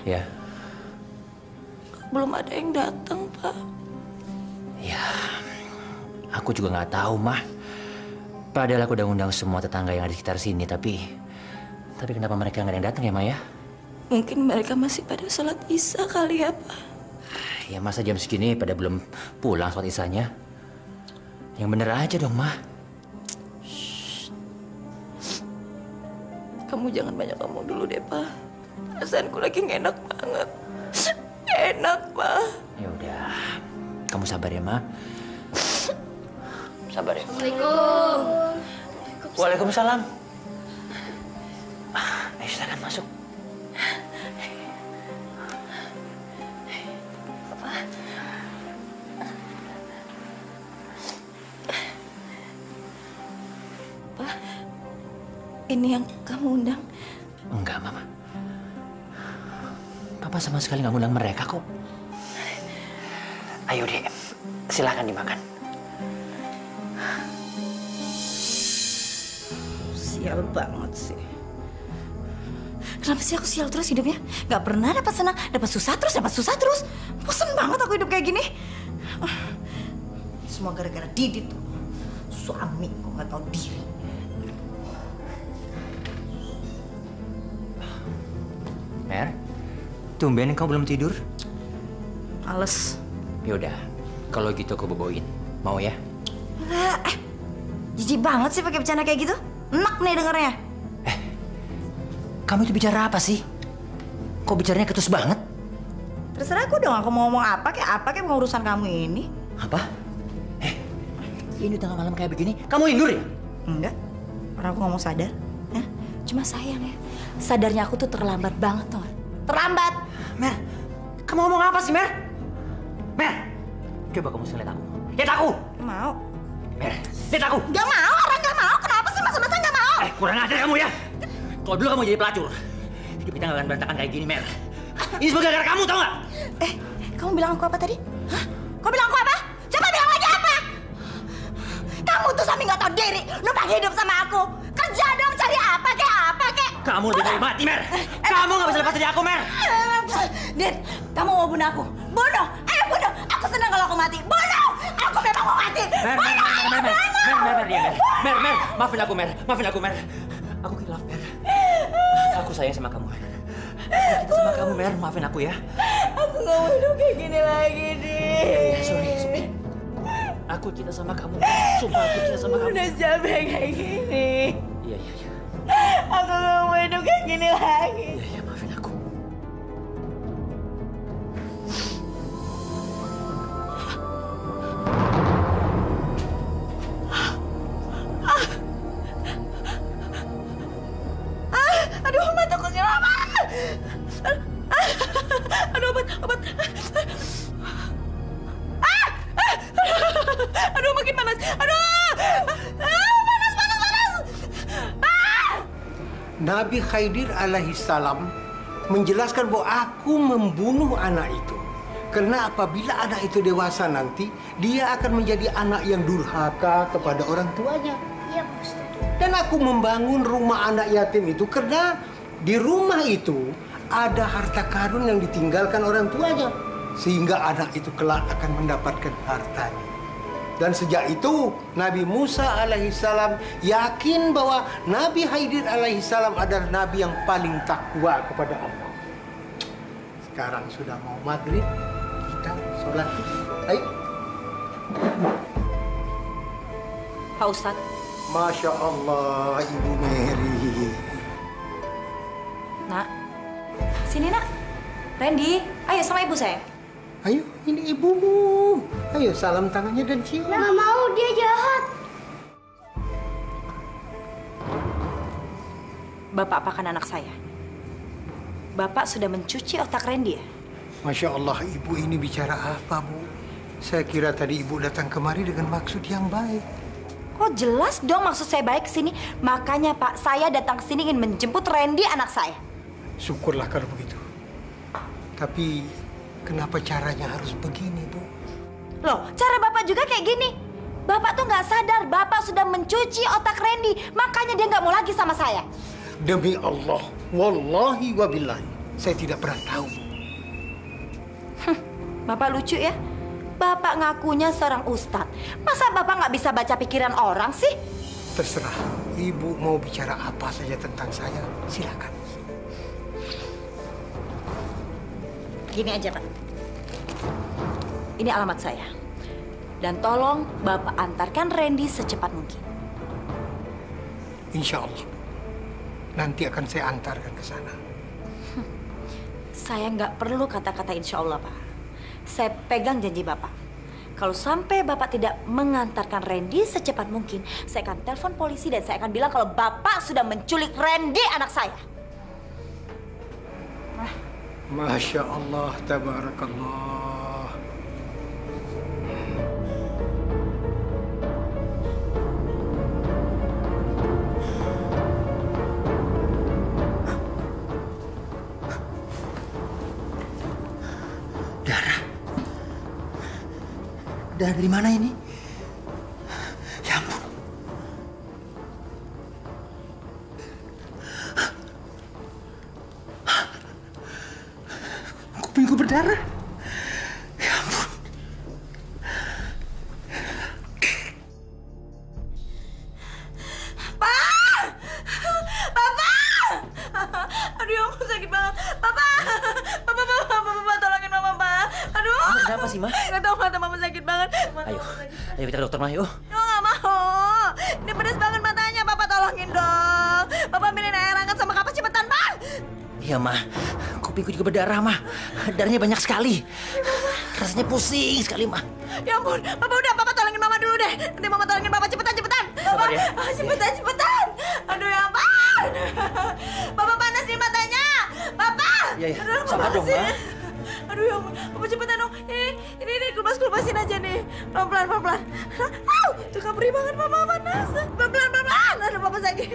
Ya. Belum ada yang datang, Pak. Ya, aku juga nggak tahu, Mah. Padahal aku udah ngundang semua tetangga yang ada di sekitar sini, tapi kenapa mereka nggak ada yang datang ya, Maya? Mungkin mereka masih pada sholat isya kali ya, Pak. Ya masa jam segini pada belum pulang sholat isyanya? Yang bener aja dong, Mah. Kamu jangan banyak ngomong dulu deh, Pak. Perasaanku lagi nggak enak banget. Enak, Pak. Ya udah, kamu sabar ya, Ma. Sabar ya. Assalamualaikum. Waalaikumsalam. Ayo silakan masuk. Pak, ini yang kamu undang? Enggak, Mama. Papa sama sekali nggak ngundang mereka kok. Ayo deh, silakan dimakan. Sial banget sih. Kenapa sih aku sial terus hidupnya? Gak pernah dapat senang, dapat susah terus. Bosan banget aku hidup kayak gini. Semua gara-gara Didi tuh. Suami kok nggak tahu diri. Mer, tumben kau belum tidur? Males. Yaudah, kalau gitu aku boboin. Mau ya? Jijik banget sih pakai bercanda kayak gitu. Enak nih dengernya. Kamu itu bicara apa sih? Kok bicaranya ketus banget? Terserah aku dong, aku mau ngomong apa kayak urusan kamu ini. Apa? Ini tengah malam kayak begini, kamu indur ya? Enggak, orang aku ngomong sadar. Cuma sayang ya, sadarnya aku tuh terlambat banget tuh. Terlambat. Mer, kamu ngomong apa sih, Mer? Mer, coba kamu lihat aku. Lihat aku. Mau. Mer, lihat aku. Gak mau, orang gak mau. Kenapa sih masa-masa gak mau? Kurang ajar kamu ya. Kalau dulu kamu jadi pelacur, hidup kita gak akan berantakan kayak gini, Mer. Ini semua gara-gara kamu, tau gak? Kamu bilang aku apa tadi? Hah? Kau bilang aku apa? Coba bilang lagi apa? Kamu tuh sampai gak tahu diri, numpang hidup sama aku. Kerja dong, cari apa kek? Kamu lebih baik mati, Mer. Kamu gak bisa lepas dari aku, Mer. Dit, kamu mau bunuh aku? Bunuh! Ayo bunuh! Aku senang kalau aku mati. Bunuh! Aku memang mau mati. Mer, maafin aku, Mer. Aku hilaf, Mer. Aku sayang sama kamu. Aku sama kamu, Mer. Maafin aku ya. Aku gak mau hidup kayak gini lagi, Dit. Sorry. Aku cinta sama kamu. Sumpah aku cinta sama kamu. Udah capek kayak gini. Iya. Aku gak mau hidup kayak gini lagi. Iya, maafin aku. Aduh, mataku kenapa? Aduh, obat. Aduh, makin panas. Panas. Nabi Khidir alaihissalam menjelaskan bahwa aku membunuh anak itu. Karena apabila anak itu dewasa nanti, dia akan menjadi anak yang durhaka kepada orang tuanya. Iya, Pak Ustaz. Dan Kan aku membangun rumah anak yatim itu karena di rumah itu ada harta karun yang ditinggalkan orang tuanya. Sehingga anak itu kelak akan mendapatkan hartanya. Dan sejak itu Nabi Musa alaihissalam yakin bahwa Nabi Khidir alaihissalam adalah Nabi yang paling takwa kepada Allah. Sekarang sudah mau maghrib, kita sholat. Ayo. Pak Ustadz. Masya Allah, Ibu Mary. Nak, sini nak. Randy, ayo sama ibu saya. Ayo, ini ibumu. Ayo, salam tangannya dan cium. Nggak mau, dia jahat. Bapak apakan anak saya? Bapak sudah mencuci otak Randy ya? Masya Allah, ibu ini bicara apa, Bu? Saya kira tadi ibu datang kemari dengan maksud yang baik. Oh jelas dong maksud saya baik kesini. Makanya Pak, saya datang ke sini ingin menjemput Randy anak saya. Syukurlah kalau begitu. Tapi kenapa caranya harus begini, Bu? Loh, cara Bapak juga kayak gini. Bapak tuh nggak sadar Bapak sudah mencuci otak Randy. Makanya dia nggak mau lagi sama saya. Demi Allah, wallahi wabillahi, saya tidak pernah tahu. Bapak lucu ya. Bapak ngakunya seorang ustadz. Masa Bapak nggak bisa baca pikiran orang sih? Terserah, ibu mau bicara apa saja tentang saya, silakan. Gini aja Pak. Ini alamat saya. Dan tolong Bapak antarkan Randy secepat mungkin. Insya Allah. Nanti akan saya antarkan ke sana. Saya nggak perlu kata-kata insya Allah, Pak. Saya pegang janji Bapak. Kalau sampai Bapak tidak mengantarkan Randy secepat mungkin, saya akan telepon polisi dan saya akan bilang kalau Bapak sudah menculik Randy anak saya. Masya Allah, tabarakallah. Darah dari mana ini? Ya ampun. Kupingku berdarah. Ya ampun. Pak! Bapak! Aduh, ya ampun sakit banget. Bapak! Bapak, tolongin Mama, Pak. Aduh. Kenapa sih, Ma? Nggak tahu, mata Mama sakit banget. Ayo kita ke dokter, Ma, yuk. Nggak mau. Ini pedas banget matanya. Bapak tolongin dong. Bapak ambilin air hangat sama kapas cepetan, Pak. Iya, Ma. Kupingku juga berdarah, Ma. Darahnya banyak sekali. Rasanya pusing sekali, Ma. Ya ampun. Bapak udah, Bapak tolongin Mama dulu deh. Nanti Mama tolongin Bapak cepetan. Sabar ya. Cepetan. Aduh, ya ampun. Bapak panas di matanya. Bapak. Iya. Aduh, Sabar dong, Ma. Aduh ya ampun, Bapak cepetan dong. Ini kelupas-kelupasin aja nih. Pelan-pelan. Tuh perih banget Mama panas. Pelan-pelan. Aduh, Bapak sakit.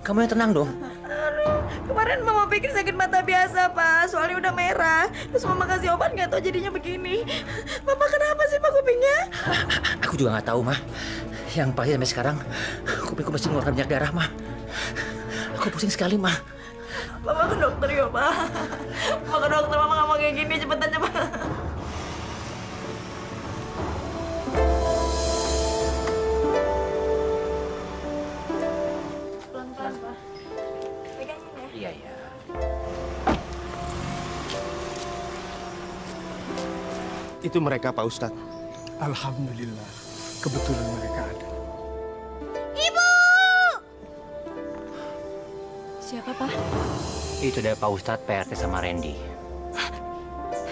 Kamu yang tenang dong. Aduh, kemarin Mama pikir sakit mata biasa, Pak. Soalnya udah merah. Terus Mama kasih obat nggak tahu jadinya begini. Bapak kenapa sih Pak kupingnya? Aku juga nggak tahu, Ma. Yang pasti sampai sekarang kupingku masih mengeluarkan banyak darah, Ma. Aku pusing sekali, Ma. Bapak ke dokter ya, Pak. Bapak ke dokter, Mama nggak mau kayak gini. Cepetan. Pelan-pelan, Pak. Pegangin ya. Iya. Itu mereka, Pak Ustadz. Alhamdulillah, kebetulan mereka ada. Ibu! Siapa, Pak? Itu dari Pak Ustadz PRT sama Randy.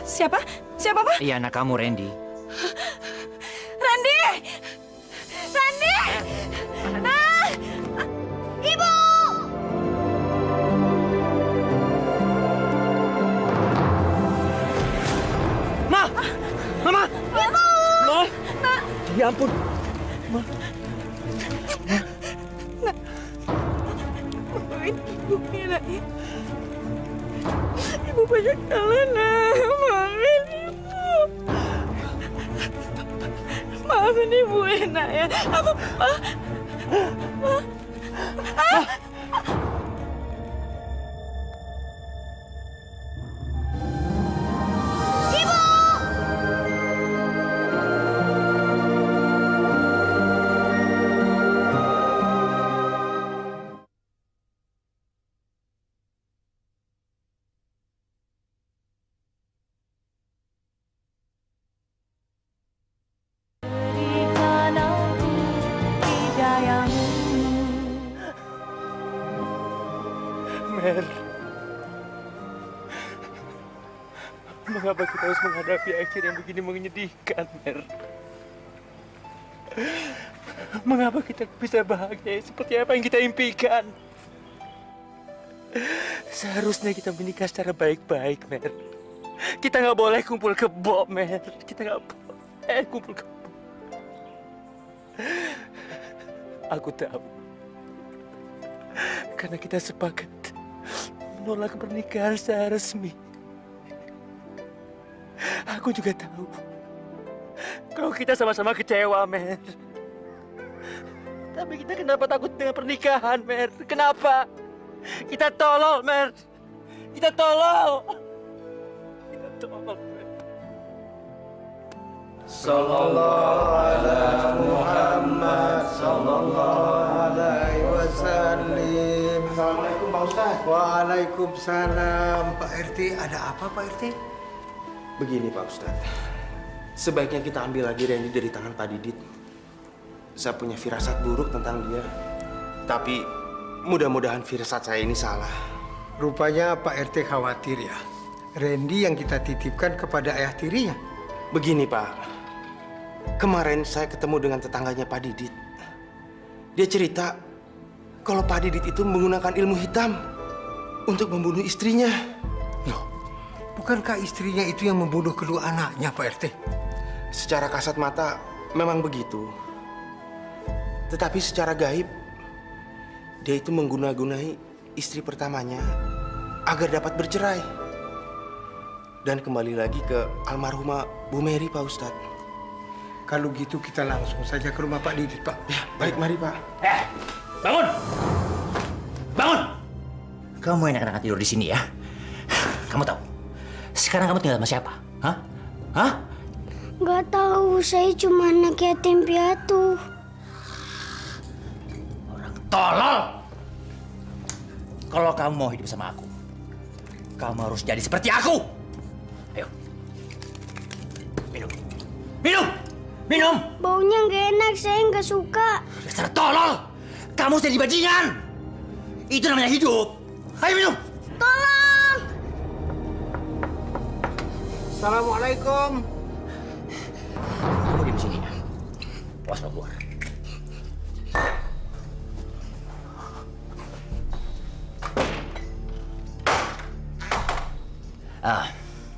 Siapa, Pak? Iya, anak kamu, Randy. Randy! Ah! Ibu! Mama! Ibu! Ma! Ya ampun. Ma. Ibu banyak salah, maafin Ibu. Maafin Ibu, Enak ya. Mer? Mengapa kita harus menghadapi akhir yang begini menyedihkan, Mer? Mengapa kita bisa bahagia seperti apa yang kita impikan? Seharusnya kita menikah secara baik-baik, Mer. Kita nggak boleh kumpul kebo, Mer. Kita nggak boleh kumpul kebo. Aku tahu. Karena kita sepakat menolak pernikahan secara resmi. Aku juga tahu kalau kita sama-sama kecewa, Mer. Tapi kita kenapa takut dengan pernikahan, Mer? Kenapa? Kita tolol, Mer. Kita tolol. Kita tolol, Mer. Sallallahu ala Muhammad sallallahu alaihi wasallam. Assalamualaikum, Pak Ustadz. Waalaikumsalam. Pak RT, ada apa Pak RT? Begini, Pak Ustadz. Sebaiknya kita ambil lagi Randy dari tangan Pak Didit. Saya punya firasat buruk tentang dia. Tapi mudah-mudahan firasat saya ini salah. Rupanya Pak RT khawatir ya. Randy yang kita titipkan kepada ayah tirinya. Begini, Pak. Kemarin saya ketemu dengan tetangganya Pak Didit. Dia cerita kalau Pak Didit itu menggunakan ilmu hitam untuk membunuh istrinya. Loh, bukankah istrinya itu yang membunuh kedua anaknya, Pak RT? Secara kasat mata memang begitu. Tetapi secara gaib, dia itu mengguna-gunai istri pertamanya agar dapat bercerai. Dan kembali lagi ke almarhumah Bu Mary, Pak Ustadz. Kalau gitu kita langsung saja ke rumah Pak Didit, Pak. Ya, baik, mari, Pak. Bangun! Bangun! Kamu enak-enak tidur di sini ya? Kamu tahu, sekarang kamu tinggal sama siapa? Hah? Hah? Nggak tahu, saya cuma anak yatim piatu. Tolol! Kalau kamu mau hidup sama aku, kamu harus jadi seperti aku. Ayo. Minum. Minum! Minum! Baunya nggak enak, saya nggak suka. Dasar tolol! Kamu jadi bajingan! Itu namanya hidup. Ayo minum! Tolong! Assalamualaikum. Kamu di sini ya. Awas lo keluar.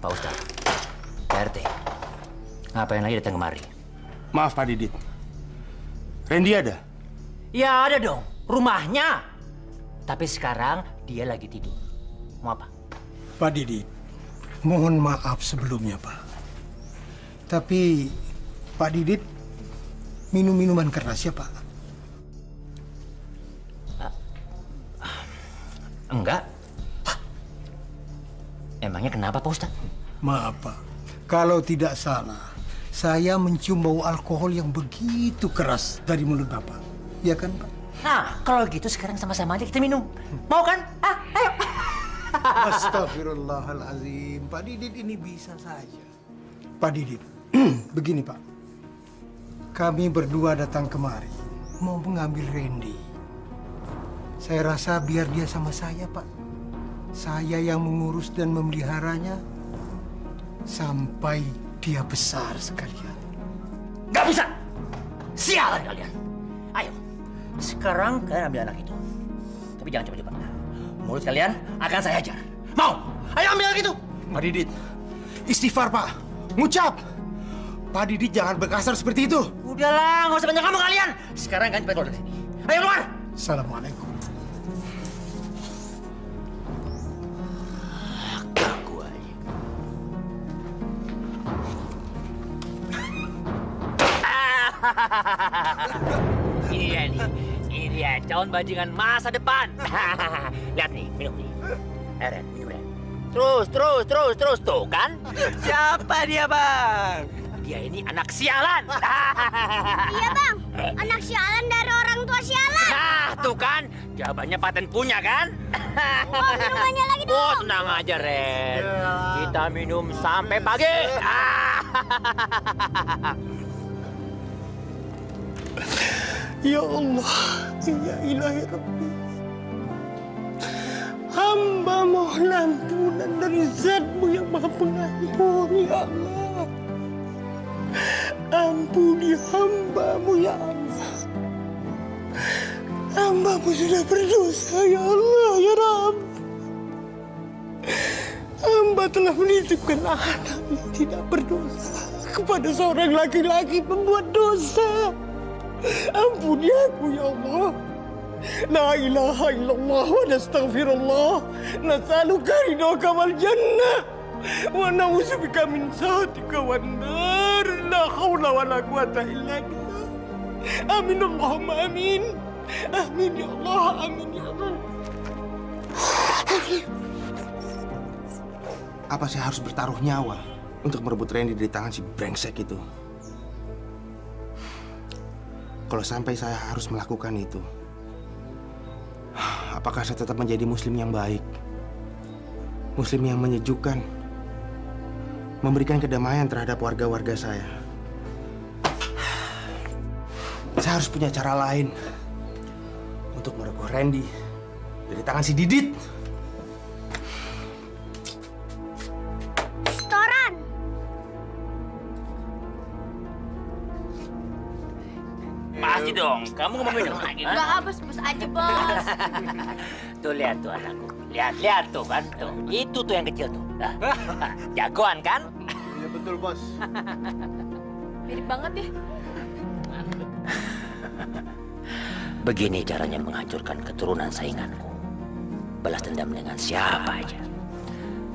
Pak Ustadz, Pak RT, ngapain lagi datang kemari? Maaf, Pak Didit. Randy ada? Ya ada dong, rumahnya. Tapi sekarang dia lagi tidur. Mau apa? Pak Didit, mohon maaf sebelumnya, Pak. Tapi Pak Didit minum minuman keras ya, Pak? Enggak. Emangnya kenapa, Pak Ustadz? Maaf, Pak. Kalau tidak salah, saya mencium bau alkohol yang begitu keras dari mulut Bapak. Ya kan, Pak? Nah, kalau gitu sekarang sama-sama aja kita minum. Mau kan? Ayo. Astagfirullahaladzim. Pak Didit ini bisa saja. Pak Didit, begini, Pak. Kami berdua datang kemari mau mengambil Randy. Saya rasa biar dia sama saya, Pak. Saya yang mengurus dan memeliharanya sampai dia besar sekalian. Gak bisa! Sialan kalian! Ayo, sekarang kalian ambil anak itu. Tapi jangan cepat-cepat. Mulut kalian akan saya hajar. Mau? Ayo ambil anak itu! Pak Didit, istighfar, Pak. Ngucap. Pak Didit jangan berkasar seperti itu. Udahlah, nggak usah banyak kamu kalian. Sekarang kalian cepat keluar dari sini. Ayo keluar! Assalamualaikum. Ini dia nih, ini dia calon bajingan masa depan. Lihat nih, minum nih. Eren, minum Eren. Terus, tuh kan? Siapa dia, Bang? Dia ini anak sialan. Iya, Bang. Anak sialan dari orang tua sialan. Nah, tuh kan? Jawabannya paten punya kan? Oh, minumannya lagi dong. Oh, tenang aja, Ren. Kita minum sampai pagi. Ya Allah, ya ilahi Rabbi. Hamba mohon ampunan dari Zat-Mu yang Maha Pengampun, ya Allah. Ampuni hamba-Mu, ya Allah. Hamba-Mu sudah berdosa, ya Allah, ya Rabb. Hamba telah menitipkan anak yang tidak berdosa kepada seorang laki-laki pembuat dosa. Ampuni aku, ya Allah. La ilaha illallah wa nastaghfirullah. Nas'aluka ridhaka wal jannah. Wa na'udzubika min sakhatika wan nar. La haula wa la quwata illa billah. Amin Allahumma amin. Amin ya Allah, amin ya Allah. Apa saya harus bertaruh nyawa untuk merebut Randy dari tangan si brengsek itu? Kalau sampai saya harus melakukan itu, apakah saya tetap menjadi muslim yang baik? Muslim yang menyejukkan, memberikan kedamaian terhadap warga-warga saya. Saya harus punya cara lain untuk merebut Randy dari tangan si Didit. Setoran. Pasti dong, kamu mau minum lagi kan? Enggak, bos aja, bos. Tuh lihat tuh anakku, lihat tuh kan, tuh itu tuh yang kecil tuh, jagoan kan? Iya betul bos. Mirip banget ya. Begini caranya menghancurkan keturunan sainganku. Balas dendam dengan siapa aja,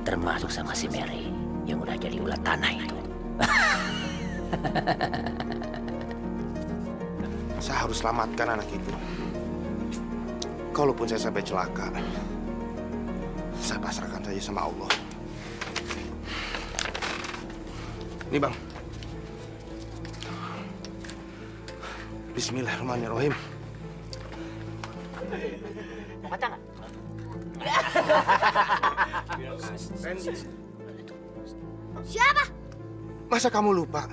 termasuk sama si Mary yang udah jadi ulat tanah itu. Saya harus selamatkan anak itu. Kalaupun saya sampai celaka, saya pasrahkan saja sama Allah. Ini bang. Bismillahirrahmanirrahim. Mau kacang nggak? Siapa? Masa kamu lupa?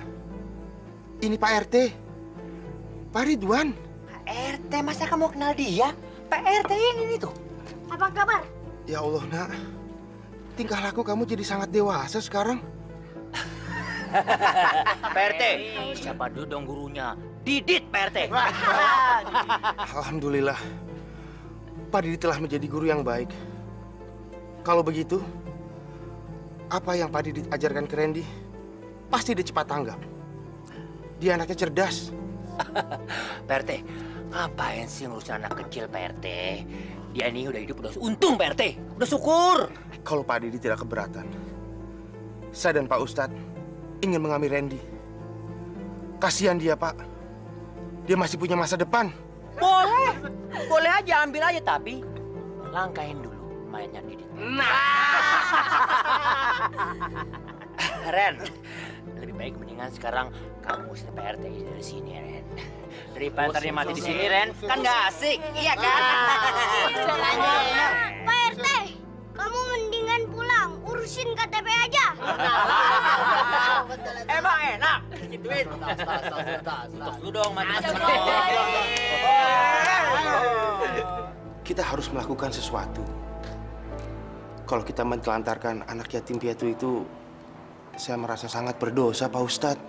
Ini Pak RT. Pak Ridwan. Pak RT, masa kamu kenal dia? Pak RT ini nih tuh. Apa kabar? Ya Allah, nak. Tingkah laku kamu jadi sangat dewasa sekarang. Pak RT, siapa dulu dong gurunya? Didit, Pak RT. Alhamdulillah. Pak Didit telah menjadi guru yang baik. Kalau begitu, apa yang Pak Didit ajarkan ke Randy, pasti dia cepat tanggap. Dia anaknya cerdas. Pak RT, ngapain sih ngurusin anak kecil, Pak RT? Dia ini udah hidup, udah untung, Pak RT. Udah syukur. Kalau Pak Didit tidak keberatan, saya dan Pak Ustadz ingin mengambil Randy. Kasihan dia, Pak. Dia masih punya masa depan. Boleh. Boleh aja, ambil aja. Tapi langkahin dulu mayatnya Didit. Ren, lebih baik mendingan sekarang kamu usir Pak RT dari sini, Ren. Daripada tadi mati di sini, Ren. Kan nggak asik, iya kan? Pak RT, kamu mendingan pulang, urusin KTP aja. Emang enak, gituin. Tos lu dong, mati. Kita harus melakukan sesuatu. Kalau kita mentelantarkan anak yatim piatu itu, saya merasa sangat berdosa, Pak Ustadz.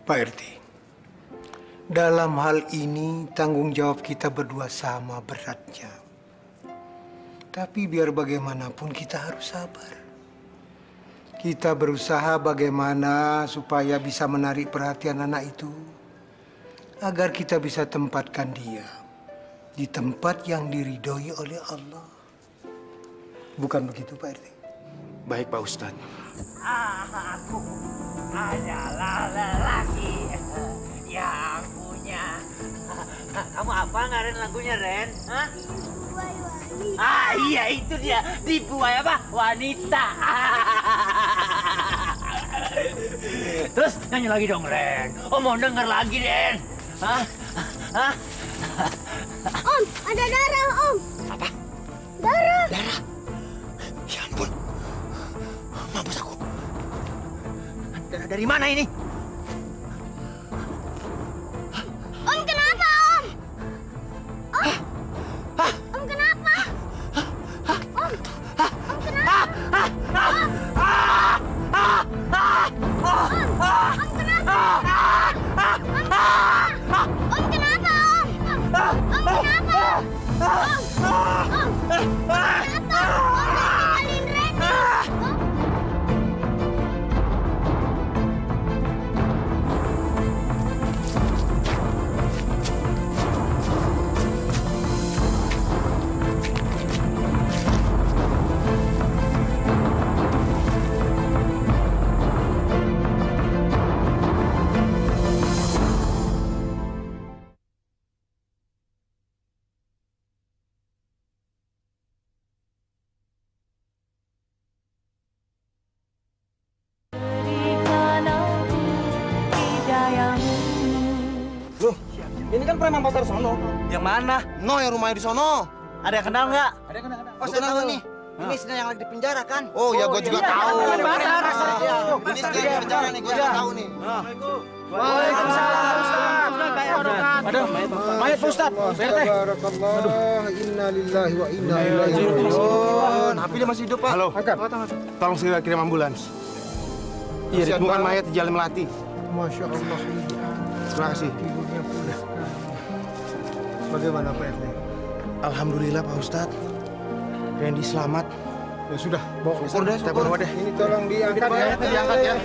Pak RT, dalam hal ini tanggung jawab kita berdua sama beratnya. Tapi biar bagaimanapun kita harus sabar. Kita berusaha bagaimana supaya bisa menarik perhatian anak itu, agar kita bisa tempatkan dia di tempat yang diridhoi oleh Allah. Bukan begitu, Pak RT? Baik, Pak Ustadz. Aku adalah lelaki yang punya. Kamu apa nggak, Ren, lagunya, Ren? Hah? Iya, itu dia. Dibuai apa? Wanita. Terus nyanyi lagi dong, Ren. Oh, mau denger lagi, Ren. Hah? Hah? Om, ada darah, Om. Apa? Darah. Darah? Ya ampun. Mampus aku. Darah dari mana ini? Om, kenapa, Om? Om, Om kenapa? Om. Loh, ini kan preman pasar sono. Yang mana? No, yang rumahnya di sono. Ada yang kenal nggak? Oh, saya tahu nih. Ini istri yang lagi di penjara kan? Oh, ya gue juga tahu. Ini istri yang di penjara nih, gue juga tahu nih. Waalaikumsalam, Ustaz. Aduh, mayat Pak Ustaz. Barakallah, inna lillahi wa inna ilaihi raji'un. Tapi dia masih hidup, Pak. Halo. Tolong segera kirim ambulans. Iya, ditemukan mayat di Jalan Melati. Masya Allah. Terima kasih. Tidurnya pulas. Bagaimana Pak RT? Alhamdulillah, Pak Ustadz. Randy selamat. Ya sudah, bawa. Syukur deh, syukur. Ini tolong diangkat ya. Diangkat ya.